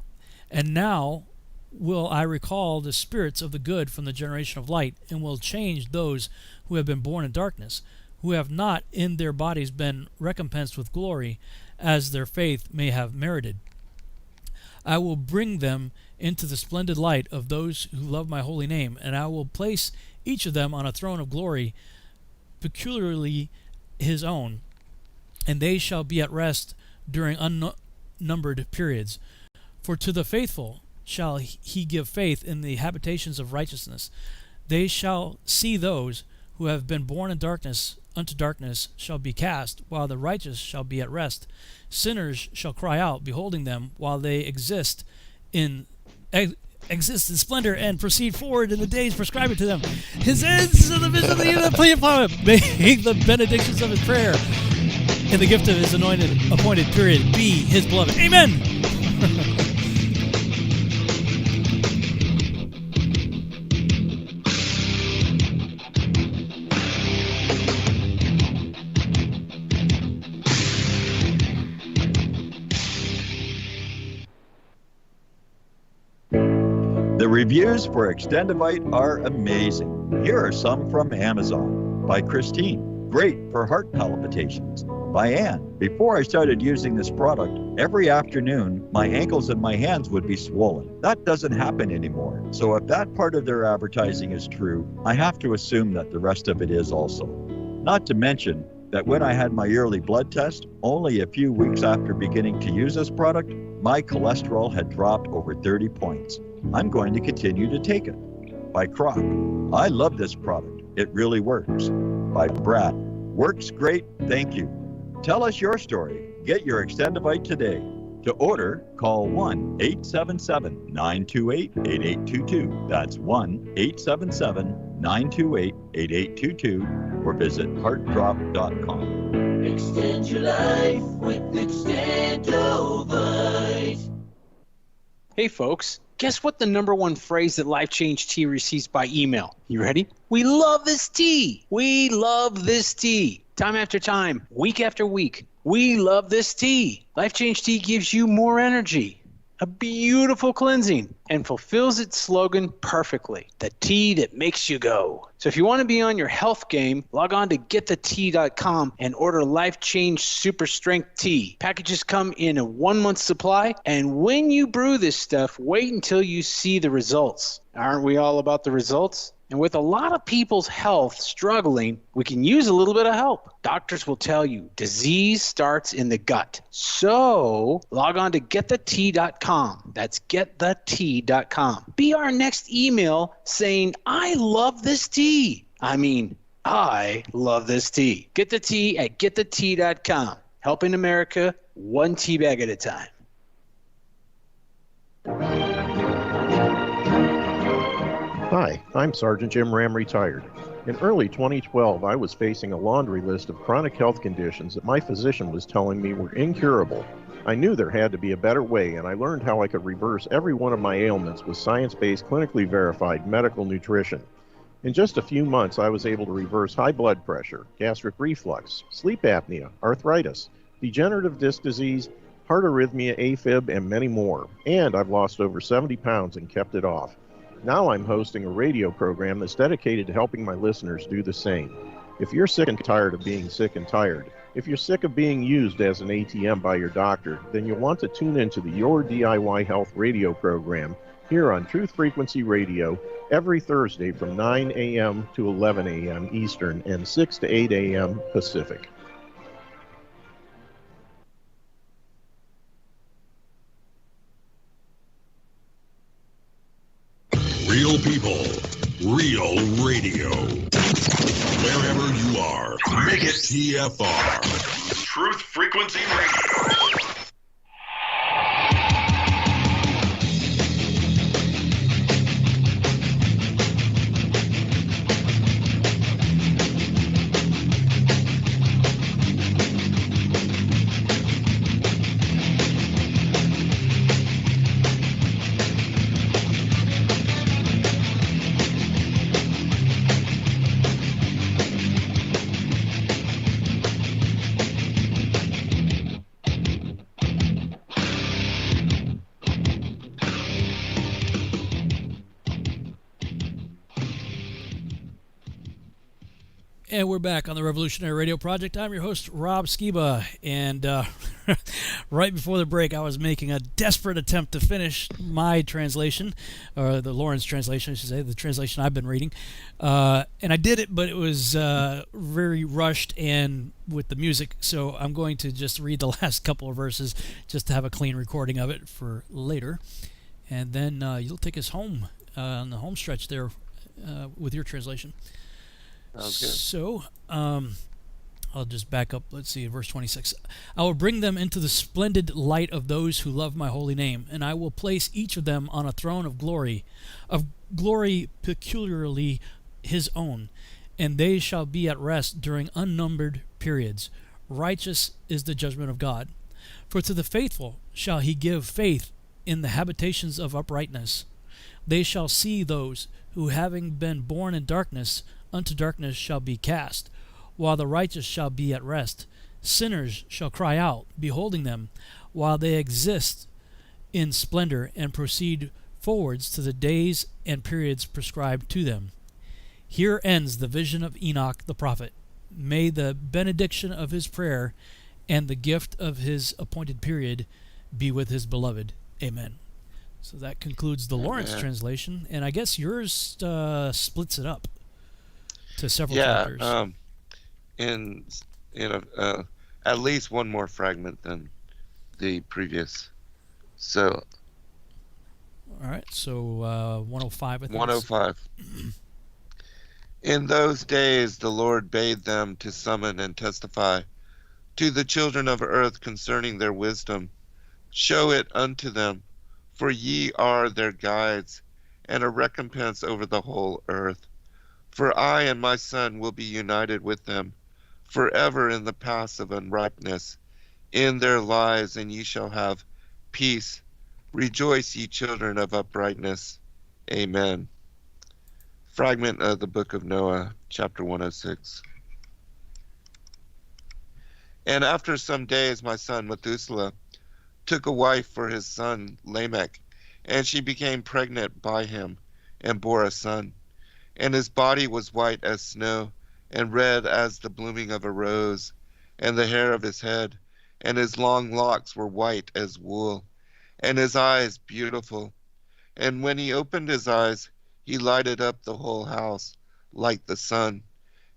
And now will I recall the spirits of the good from the generation of light, and will change those who have been born in darkness, who have not in their bodies been recompensed with glory, as their faith may have merited. I will bring them into the splendid light of those who love my holy name, and I will place each of them on a throne of glory, peculiarly his own, and they shall be at rest during unnumbered periods. For to the faithful shall he give faith in the habitations of righteousness. They shall see those who have been born in darkness unto darkness shall be cast, while the righteous shall be at rest. Sinners shall cry out, beholding them, while they exist in splendor, and proceed forward in the days prescribed to them. His ends of the vision of the even plea upon him. May the benedictions of his prayer and the gift of his appointed period be his beloved. Amen. The reviews for Extendivite are amazing. Here are some from Amazon. By Christine, great for heart palpitations. By Anne, before I started using this product, every afternoon my ankles and my hands would be swollen. That doesn't happen anymore. So if that part of their advertising is true, I have to assume that the rest of it is also. Not to mention that when I had my yearly blood test, only a few weeks after beginning to use this product, my cholesterol had dropped over 30 points. I'm going to continue to take it. By Croc, I love this product. It really works. By Brad, works great, thank you. Tell us your story. Get your Extendivite today. To order, call 1-877-928-8822. That's 1-877-928-8822, or visit heartdrop.com. Extend your life with Extendivite. Hey folks, guess what the #1 phrase that Life Change Tea receives by email? You ready? We love this tea. We love this tea. Time after time, week after week, we love this tea. Life Change Tea gives you more energy, a beautiful cleansing, and fulfills its slogan perfectly. The tea that makes you go. So if you want to be on your health game, log on to getthetea.com and order Life Change Super Strength Tea. Packages come in a 1-month supply, and when you brew this stuff, wait until you see the results. Aren't we all about the results? And with a lot of people's health struggling, we can use a little bit of help. Doctors will tell you disease starts in the gut. So log on to getthetea.com. That's getthetea.com. Be our next email saying, I love this tea. I love this tea. Get the tea at getthetea.com. Helping America one tea bag at a time. Hi, I'm Sergeant Jim Ram, retired. In early 2012, I was facing a laundry list of chronic health conditions that my physician was telling me were incurable. I knew there had to be a better way, and I learned how I could reverse every one of my ailments with science-based, clinically verified medical nutrition. In just a few months, I was able to reverse high blood pressure, gastric reflux, sleep apnea, arthritis, degenerative disc disease, heart arrhythmia, AFib, and many more. And I've lost over 70 pounds and kept it off. Now I'm hosting a radio program that's dedicated to helping my listeners do the same. If you're sick and tired of being sick and tired, if you're sick of being used as an ATM by your doctor, then you'll want to tune into the Your DIY Health radio program here on Truth Frequency Radio every Thursday from 9 a.m. to 11 a.m. Eastern and 6 to 8 a.m. Pacific. Real people, real radio. Wherever you are, make it TFR. Truth Frequency Radio. And we're back on the Revolutionary Radio Project. I'm your host, Rob Skiba, and right before the break, I was making a desperate attempt to finish my translation, or the Lawrence translation, I should say, the translation I've been reading, and I did it, but it was very rushed and with the music, so I'm going to just read the last couple of verses just to have a clean recording of it for later, and then you'll take us home on the home stretch there with your translation. Okay. So, I'll just back up. Let's see, verse 26. I will bring them into the splendid light of those who love my holy name, and I will place each of them on a throne of glory peculiarly his own, and they shall be at rest during unnumbered periods. Righteous is the judgment of God. For to the faithful shall he give faith in the habitations of uprightness. They shall see those who, having been born in darkness, unto darkness shall be cast, while the righteous shall be at rest. Sinners shall cry out, beholding them, while they exist in splendor, and proceed forwards to the days and periods prescribed to them. Here ends the vision of Enoch the prophet. May the benediction of his prayer and the gift of his appointed period be with his beloved. Amen. So that concludes the Lawrence translation, and I guess yours splits it up to several chapters. In at least one more fragment than the previous. So. All right. So 105. I think 105. In those days the Lord bade them to summon and testify to the children of earth concerning their wisdom. Show it unto them, for ye are their guides, and a recompense over the whole earth. For I and my son will be united with them forever in the paths of unripeness, in their lives, and ye shall have peace. Rejoice, ye children of uprightness. Amen. Fragment of the Book of Noah, chapter 106. And after some days my son Methuselah took a wife for his son Lamech, and she became pregnant by him, and bore a son. And his body was white as snow, and red as the blooming of a rose, and the hair of his head, and his long locks were white as wool, and his eyes beautiful. And when he opened his eyes, he lighted up the whole house like the sun,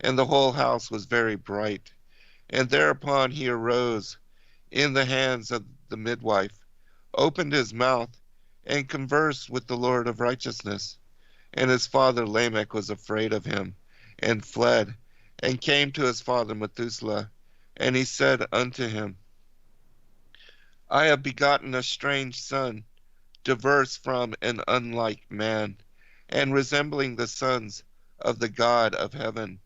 and the whole house was very bright. And thereupon he arose in the hands of the midwife, opened his mouth, and conversed with the Lord of righteousness. And his father Lamech was afraid of him, and fled, and came to his father Methuselah. And he said unto him, I have begotten a strange son, diverse from an unlike man, and resembling the sons of the God of heaven.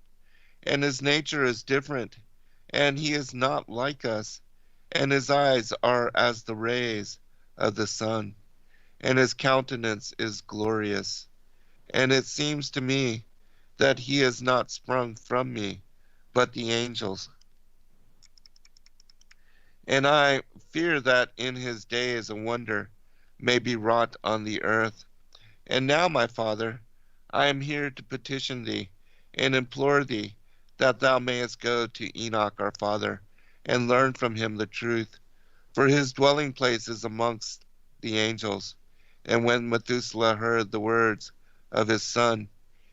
And his nature is different, and he is not like us, and his eyes are as the rays of the sun, and his countenance is glorious. And it seems to me that he is not sprung from me, but the angels. And I fear that in his days a wonder may be wrought on the earth. And now, my Father, I am here to petition thee and implore thee that thou mayest go to Enoch our father and learn from him the truth. For his dwelling place is amongst the angels. And when Methuselah heard the words of his son,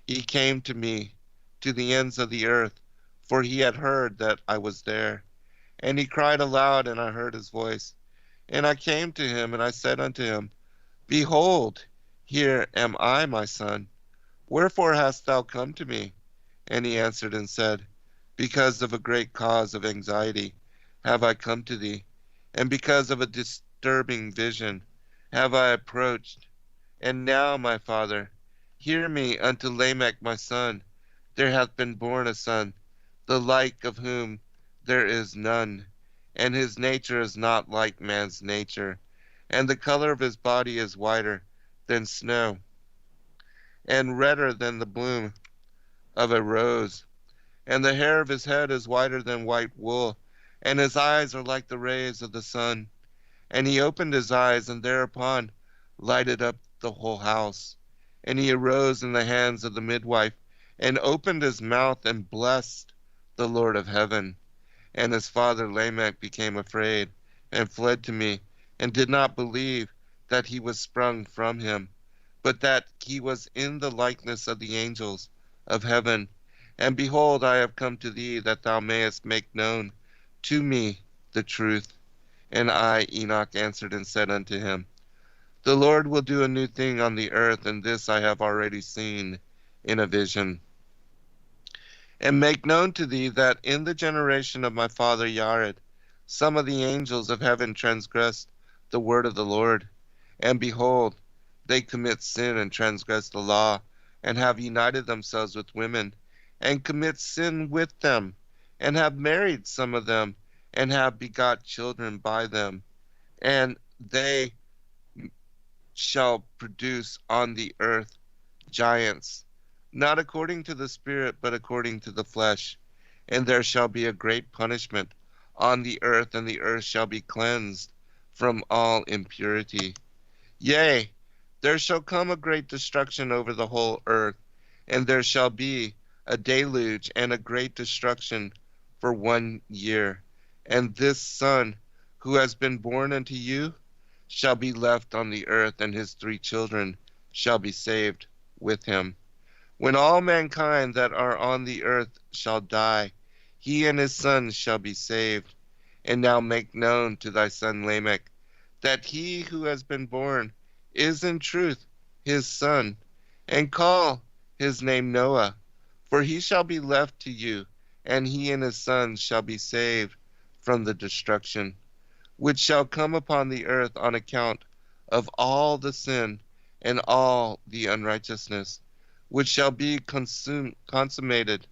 he came to me to the ends of the earth, for he had heard that I was there. And he cried aloud, and I heard his voice. And I came to him, and I said unto him, Behold, here am I, my son. Wherefore hast thou come to me? And he answered and said, Because of a great cause of anxiety have I come to thee, and because of a disturbing vision have I approached. And now, my father, hear me unto Lamech my son. There hath been born a son, the like of whom there is none, and his nature is not like man's nature, and the color of his body is whiter than snow, and redder than the bloom of a rose, and the hair of his head is whiter than white wool, and his eyes are like the rays of the sun. And he opened his eyes, and thereupon lighted up the whole house. And he arose in the hands of the midwife, and opened his mouth, and blessed the Lord of heaven. And his father Lamech became afraid, and fled to me, and did not believe that he was sprung from him, but that he was in the likeness of the angels of heaven. And behold, I have come to thee, that thou mayest make known to me the truth. And I, Enoch, answered and said unto him, The Lord will do a new thing on the earth, and this I have already seen in a vision. And make known to thee that in the generation of my father Yared, some of the angels of heaven transgressed the word of the Lord. And behold, they commit sin and transgress the law, and have united themselves with women, and commit sin with them, and have married some of them, and have begot children by them. And they shall produce on the earth giants, not according to the Spirit, but according to the flesh. And there shall be a great punishment on the earth, and the earth shall be cleansed from all impurity. Yea, there shall come a great destruction over the whole earth, and there shall be a deluge and a great destruction for 1 year. And this son who has been born unto you shall be left on the earth, and his 3 children shall be saved with him. When all mankind that are on the earth shall die, he and his sons shall be saved. And now make known to thy son Lamech that he who has been born is in truth his son, and call his name Noah, for he shall be left to you, and he and his sons shall be saved from the destruction, which shall come upon the earth on account of all the sin and all the unrighteousness, which shall be consummated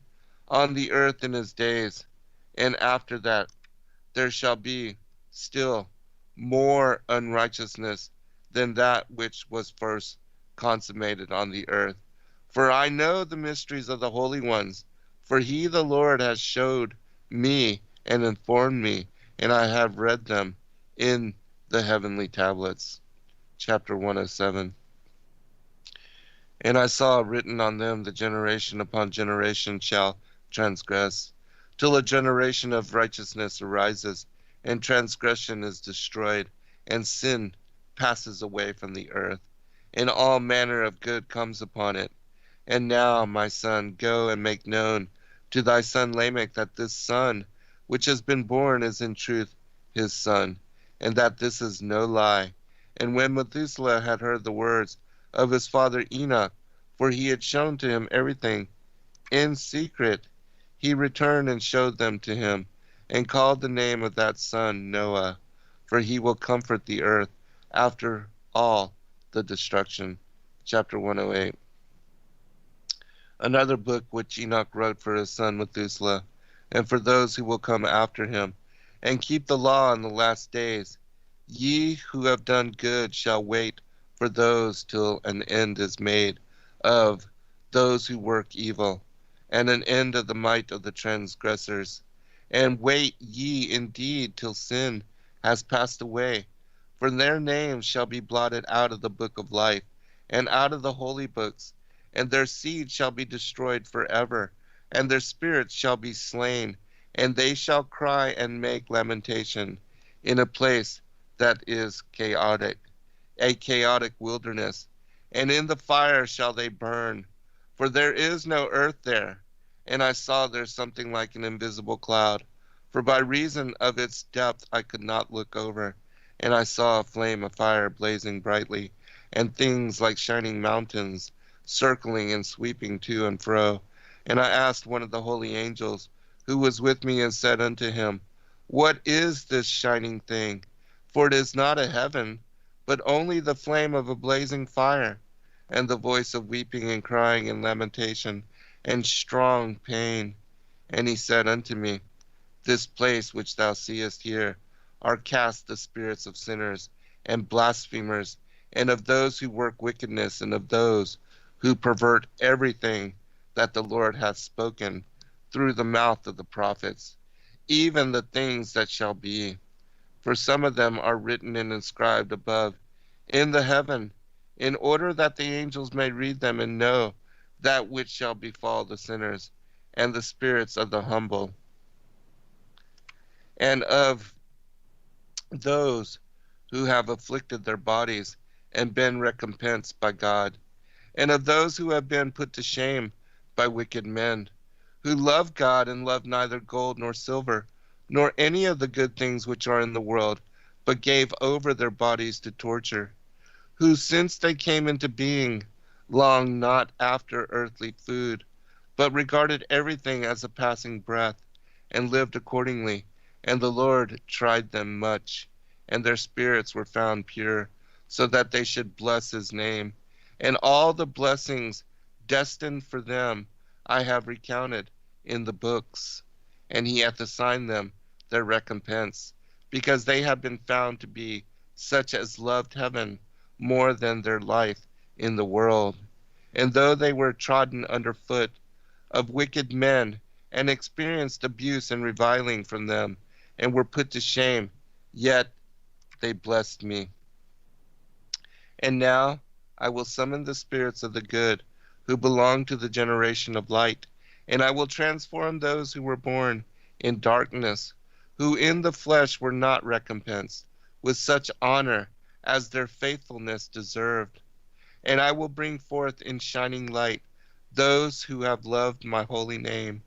on the earth in his days. And after that there shall be still more unrighteousness than that which was first consummated on the earth. For I know the mysteries of the holy ones, for he, the Lord, has showed me and informed me, and I have read them in the heavenly tablets. Chapter 107. And I saw written on them, the generation upon generation shall transgress, till a generation of righteousness arises, and transgression is destroyed, and sin passes away from the earth, and all manner of good comes upon it. And now, my son, go and make known to thy son Lamech that this son which has been born is in truth his son, and that this is no lie. And when Methuselah had heard the words of his father Enoch, for he had shown to him everything in secret, he returned and showed them to him, and called the name of that son Noah, for he will comfort the earth after all the destruction. Chapter 108. Another book which Enoch wrote for his son Methuselah, and for those who will come after him, and keep the law in the last days. Ye who have done good shall wait for those till an end is made of those who work evil, and an end of the might of the transgressors. And wait ye indeed till sin has passed away, for their names shall be blotted out of the book of life, and out of the holy books, and their seed shall be destroyed forever, and their spirits shall be slain, and they shall cry and make lamentation in a place that is chaotic, a chaotic wilderness. And in the fire shall they burn, for there is no earth there. And I saw there something like an invisible cloud, for by reason of its depth I could not look over. And I saw a flame of fire blazing brightly, and things like shining mountains, circling and sweeping to and fro. And I asked one of the holy angels, who was with me, and said unto him, What is this shining thing? For it is not a heaven, but only the flame of a blazing fire, and the voice of weeping and crying and lamentation, and strong pain. And he said unto me, This place which thou seest here are cast the spirits of sinners and blasphemers, and of those who work wickedness, and of those who pervert everything that the Lord hath spoken through the mouth of the prophets, even the things that shall be. For some of them are written and inscribed above in the heaven, in order that the angels may read them and know that which shall befall the sinners and the spirits of the humble, and of those who have afflicted their bodies and been recompensed by God, and of those who have been put to shame by wicked men, who love God and love neither gold nor silver, nor any of the good things which are in the world, but gave over their bodies to torture, who since they came into being longed not after earthly food, but regarded everything as a passing breath, and lived accordingly. And the Lord tried them much, and their spirits were found pure, so that they should bless his name. And all the blessings destined for them I have recounted in the books, and he hath assigned them their recompense, because they have been found to be such as loved heaven more than their life in the world. And though they were trodden under foot of wicked men, and experienced abuse and reviling from them, and were put to shame, yet they blessed me. And now I will summon the spirits of the good, who belong to the generation of light, and I will transform those who were born in darkness, who in the flesh were not recompensed with such honor as their faithfulness deserved. And I will bring forth in shining light those who have loved my holy name,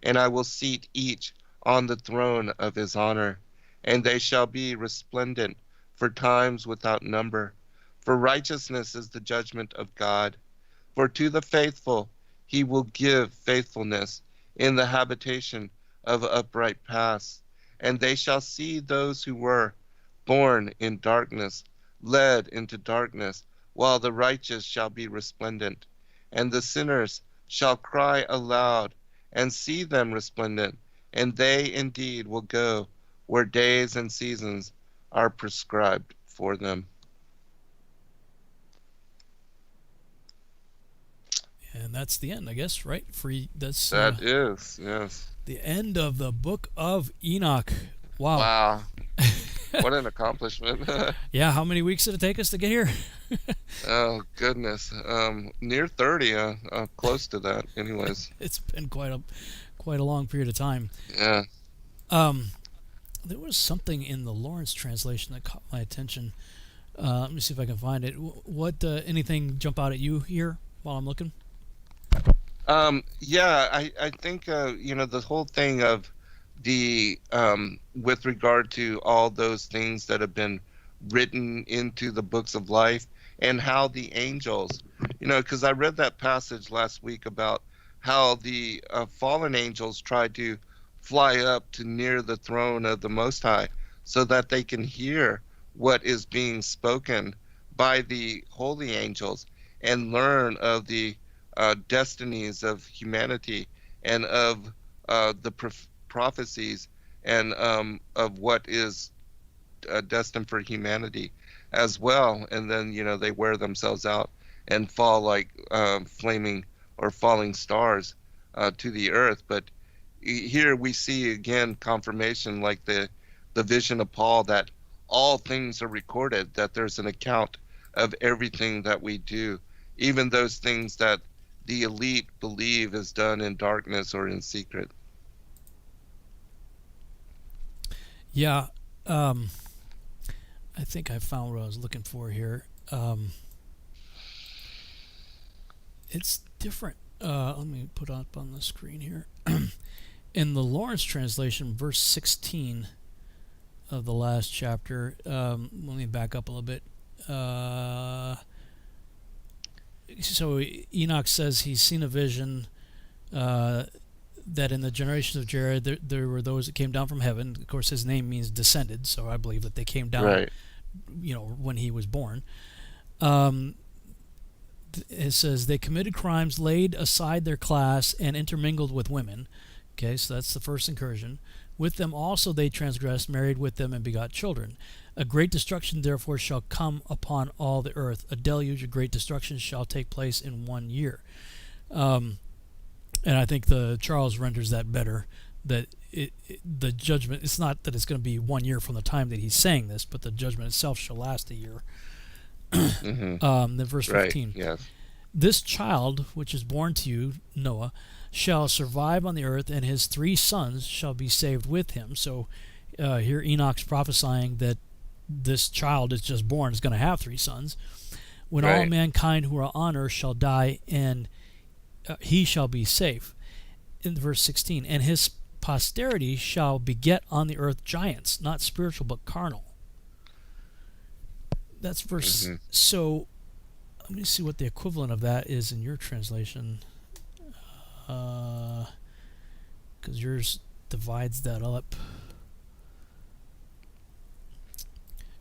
and I will seat each on the throne of his honor, and they shall be resplendent for times without number. For righteousness is the judgment of God. For to the faithful he will give faithfulness in the habitation of upright paths, and they shall see those who were born in darkness led into darkness, while the righteous shall be resplendent. And the sinners shall cry aloud, and see them resplendent, and they indeed will go where days and seasons are prescribed for them. And that's the end, I guess, right? That's that is, yes. The end of the book of Enoch. Wow. Wow. What an accomplishment. Yeah, how many weeks did it take us to get here? Oh, goodness. Near 30, close to that, anyways. It's been quite a long period of time. Yeah. There was something in the Lawrence translation that caught my attention. Let me see if I can find it. What anything jump out at you here while I'm looking? Yeah, I think, the whole thing of the, with regard to all those things that have been written into the books of life, and how the angels, because I read that passage last week about how the fallen angels tried to fly up to near the throne of the Most High so that they can hear what is being spoken by the holy angels and learn of the destinies of humanity and of the prophecies and of what is destined for humanity as well. And then, they wear themselves out and fall like flaming or falling stars to the earth. But, here we see again confirmation, like the vision of Paul, that all things are recorded, that there's an account of everything that we do, even those things that the elite believe is done in darkness or in secret. Yeah, I think I found what I was looking for here. It's different. Let me put up on the screen here. In the Lawrence translation, verse 16 of the last chapter, let me back up a little bit. So Enoch says he's seen a vision that in the generations of Jared, there were those that came down from heaven. Of course, his name means descended, so I believe that they came down, right, when he was born. It says they committed crimes, laid aside their class, and intermingled with women. Okay, so that's the first incursion. With them also they transgressed, married with them, and begot children. A great destruction therefore shall come upon all the earth. A deluge, a great destruction shall take place in 1 year. And I think the Charles renders that better. That the judgment, it's not that it's going to be 1 year from the time that he's saying this, but the judgment itself shall last a year. Then verse 15. Right, yes. This child, which is born to you, Noah, shall survive on the earth, and his 3 sons shall be saved with him. So here Enoch's prophesying that this child is just born is going to have 3 sons. When all mankind who are on earth shall die, and he shall be safe. In verse 16, and his posterity shall beget on the earth giants, not spiritual but carnal. That's verse. So let me see what the equivalent of that is in your translation, because yours divides that up.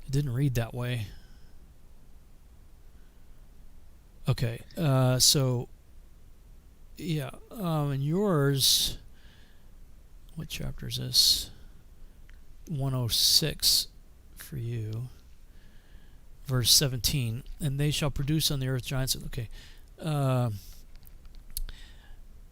It didn't read that way. Okay, so yeah, in yours, what chapter is this? 106 for you. Verse 17, and they shall produce on the earth giants. Okay.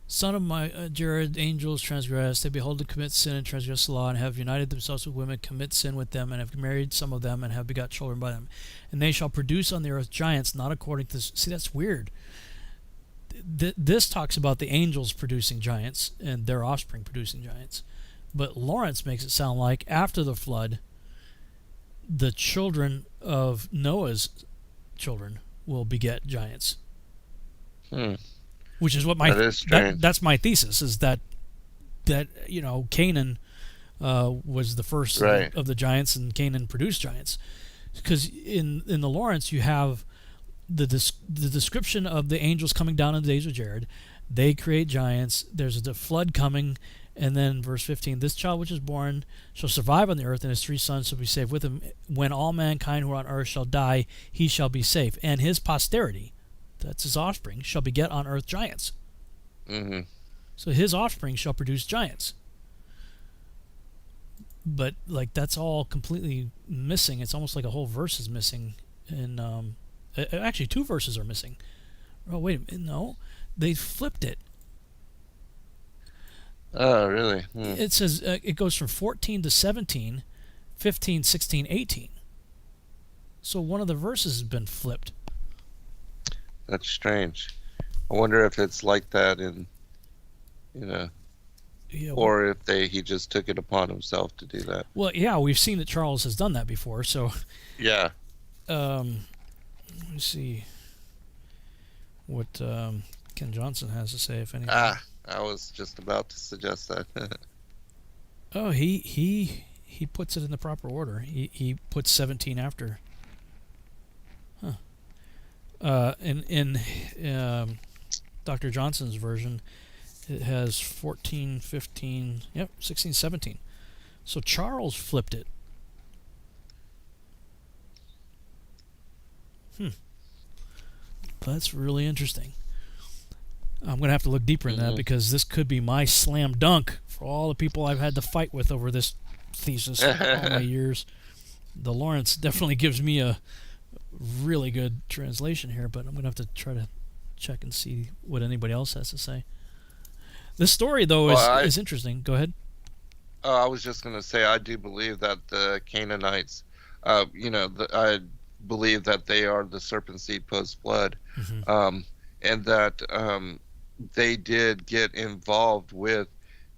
Son of my Jared, angels transgress. They behold and commit sin and transgress the law, and have united themselves with women, commit sin with them, and have married some of them, and have begot children by them. And they shall produce on the earth giants, not according to this. See, that's weird. This talks about the angels producing giants and their offspring producing giants. But Lawrence makes it sound like after the flood, the children of Noah's children will beget giants. Which is what that's my thesis, is that Canaan was the first of the giants, and Canaan produced giants. Because in the Lawrence you have the description of the angels coming down in the days of Jared. They create giants. There's the flood coming. And then verse 15, this child which is born shall survive on the earth, and his 3 sons shall be saved with him. When all mankind who are on earth shall die, he shall be safe. And his posterity, that's his offspring, shall beget on earth giants. So his offspring shall produce giants. But that's all completely missing. It's almost like a whole verse is missing. And actually 2 verses are missing. Oh, wait a minute. No, they flipped it. Oh, really? It says it goes from 14 to 17, 15, 16, 18. So one of the verses has been flipped. That's strange. I wonder if it's like that in, or if he just took it upon himself to do that. Well, yeah, we've seen that Charles has done that before, so... Yeah. Let me see what Ken Johnson has to say, if anything. I was just about to suggest that. Oh, he puts it in the proper order. He puts 17 after. In Dr. Johnson's version, it has 14, 15, 16, 17. So Charles flipped it. That's really interesting. I'm going to have to look deeper in that, because this could be my slam dunk for all the people I've had to fight with over this thesis all my years. The Lawrence definitely gives me a really good translation here, but I'm going to have to try to check and see what anybody else has to say. This story, though, is interesting. Go ahead. I was just going to say, I do believe that the Canaanites, I believe that they are the serpent seed post-flood, and that they did get involved with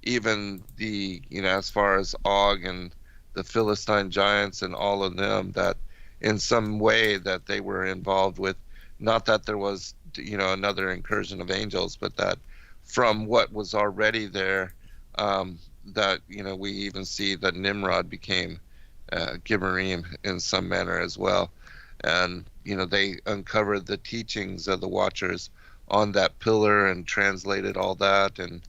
even the, as far as Og and the Philistine giants and all of them, that in some way that they were involved with, not that there was, another incursion of angels, but that from what was already there, that, we even see that Nimrod became Gibberim in some manner as well. And, they uncovered the teachings of the Watchers on that pillar and translated all that, and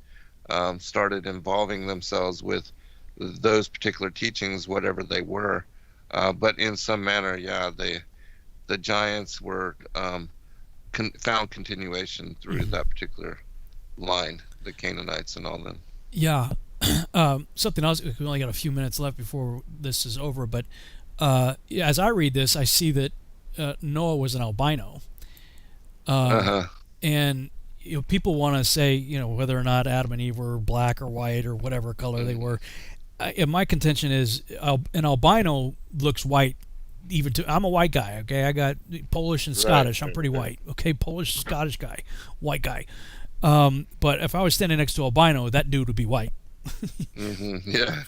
started involving themselves with those particular teachings, whatever they were. But in some manner, the giants were found continuation through that particular line, the Canaanites and all them. Yeah. Something else, we only got a few minutes left before this is over, but as I read this, I see that Noah was an albino. And people want to say, whether or not Adam and Eve were black or white or whatever color they were. And my contention is an albino looks white. I'm a white guy, okay? I got Polish and Scottish. I'm pretty white, okay? Polish, Scottish guy, white guy. But if I was standing next to albino, that dude would be white. Yeah.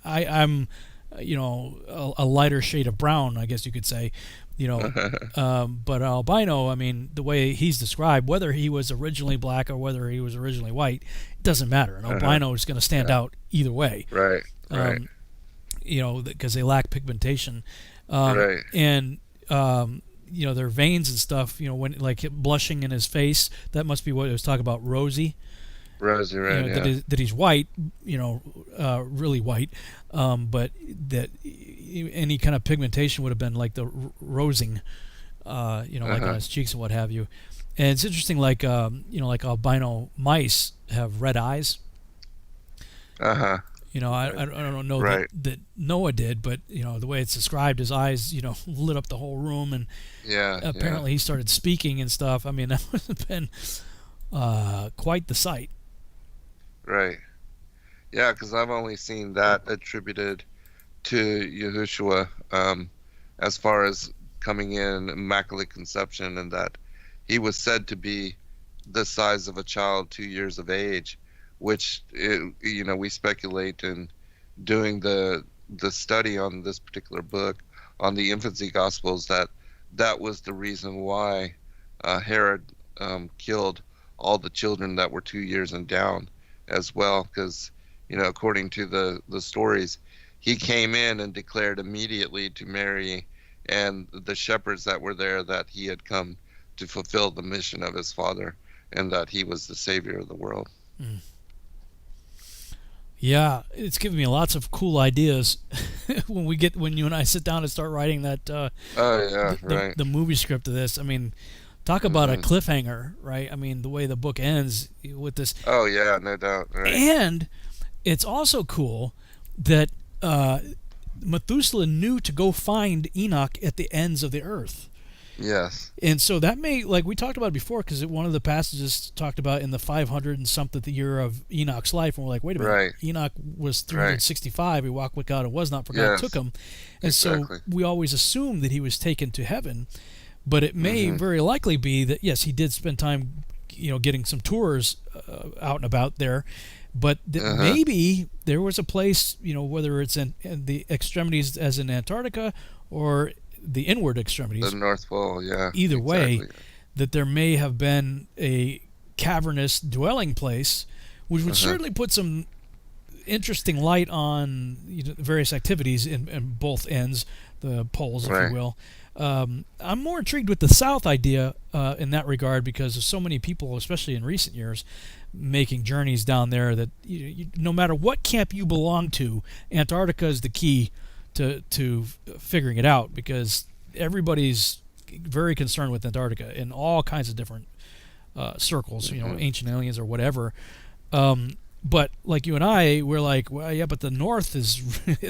I'm a lighter shade of brown, I guess you could say. But albino, I mean, the way he's described, whether he was originally black or whether he was originally white, it doesn't matter. An albino is going to stand out either way. Right. Because they lack pigmentation. Right. And their veins and stuff, when like blushing in his face, that must be what it was talking about, rosy. Rosy, right? That he's white, really white, but that any kind of pigmentation would have been like the rosing, like on his cheeks and what have you. And it's interesting, like like albino mice have red eyes. I don't know that Noah did, but the way it's described, his eyes lit up the whole room, and apparently he started speaking and stuff. I mean, that would have been quite the sight. Right. Yeah, because I've only seen that attributed to Yahushua, as far as coming in immaculate conception, and that he was said to be the size of a child 2 years of age, which we speculate in doing the study on this particular book on the infancy gospels, that was the reason why Herod killed all the children that were 2 years and down as well, because according to the stories, he came in and declared immediately to Mary and the shepherds that were there that he had come to fulfill the mission of his father, and that he was the savior of the world. Yeah, it's given me lots of cool ideas when you and I sit down and start writing that the movie script of this. I mean, talk about a cliffhanger, right? I mean, the way the book ends with this. Oh yeah, no doubt. Right. And it's also cool that Methuselah knew to go find Enoch at the ends of the earth. Yes. And so that may, like we talked about before, because one of the passages talked about in the 500 and something year of Enoch's life, and we're like, wait a minute, right. Enoch was 365, he walked with God and was not, for God took him. And so we always assume that he was taken to heaven, but it may very likely be that, yes, he did spend time, getting some tours out and about there, but that maybe there was a place, whether it's in the extremities as in Antarctica or the inward extremities, the North Pole, either way, that there may have been a cavernous dwelling place, which would certainly put some interesting light on various activities in both ends, the poles, if you will. I'm more intrigued with the South idea in that regard, because there's so many people, especially in recent years, making journeys down there that no matter what camp you belong to, Antarctica is the key to figuring it out, because everybody's very concerned with Antarctica in all kinds of different circles, ancient aliens or whatever. But like you and I, we're like, well, yeah, but the North is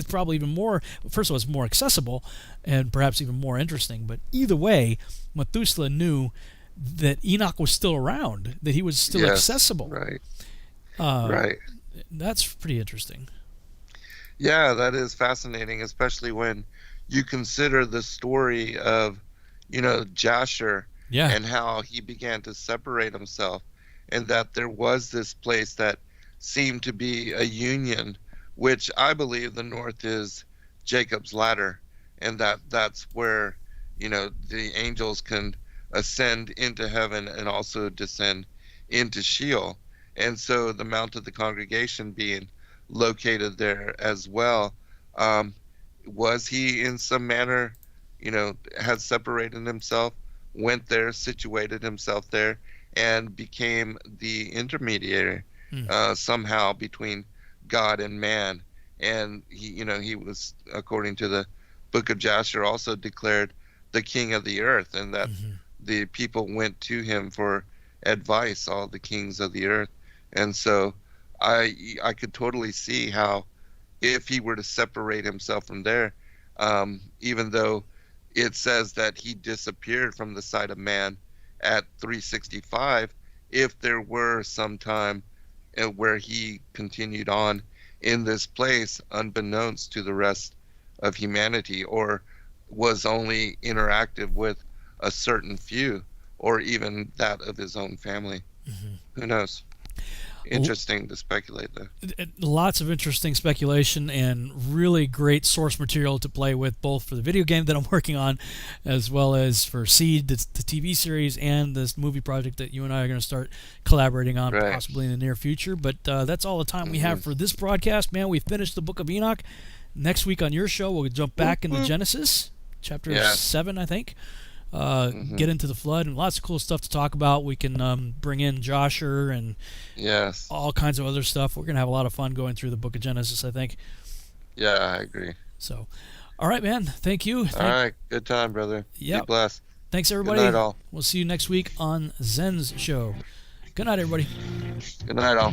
probably even more. First of all, it's more accessible and perhaps even more interesting. But either way, Methuselah knew that Enoch was still around, that he was still accessible. Right. Right. That's pretty interesting. Yeah, that is fascinating, especially when you consider the story of, Jasher and how he began to separate himself, and that there was this place that seemed to be a union, which I believe the north is Jacob's ladder, and that's where, the angels can ascend into heaven and also descend into Sheol. And so the Mount of the Congregation being located there as well, was he in some manner, had separated himself, went there, situated himself there, and became the intermediary somehow between God and man. And he was, according to the book of Jasher, also declared the king of the earth, and that the people went to him for advice, all the kings of the earth. And so I could totally see how, if he were to separate himself from there, even though it says that he disappeared from the sight of man at 365, if there were some time where he continued on in this place unbeknownst to the rest of humanity, or was only interactive with a certain few, or even that of his own family. Who knows? Interesting to speculate there. Lots of interesting speculation and really great source material to play with, both for the video game that I'm working on, as well as for Seed, the TV series, and this movie project that you and I are going to start collaborating on possibly in the near future. But that's all the time we have for this broadcast, man. We finished the Book of Enoch. Next week on your show, we'll jump back into Genesis, chapter 7, I think. Get into the flood, and lots of cool stuff to talk about. We can bring in Josher and all kinds of other stuff. We're going to have a lot of fun going through the book of Genesis, I think. Yeah, I agree. So, all right, man. Thank you. All right. Good time, brother. Yep. Be blessed. Thanks, everybody. Good night, all. We'll see you next week on Zen's show. Good night, everybody. Good night, all.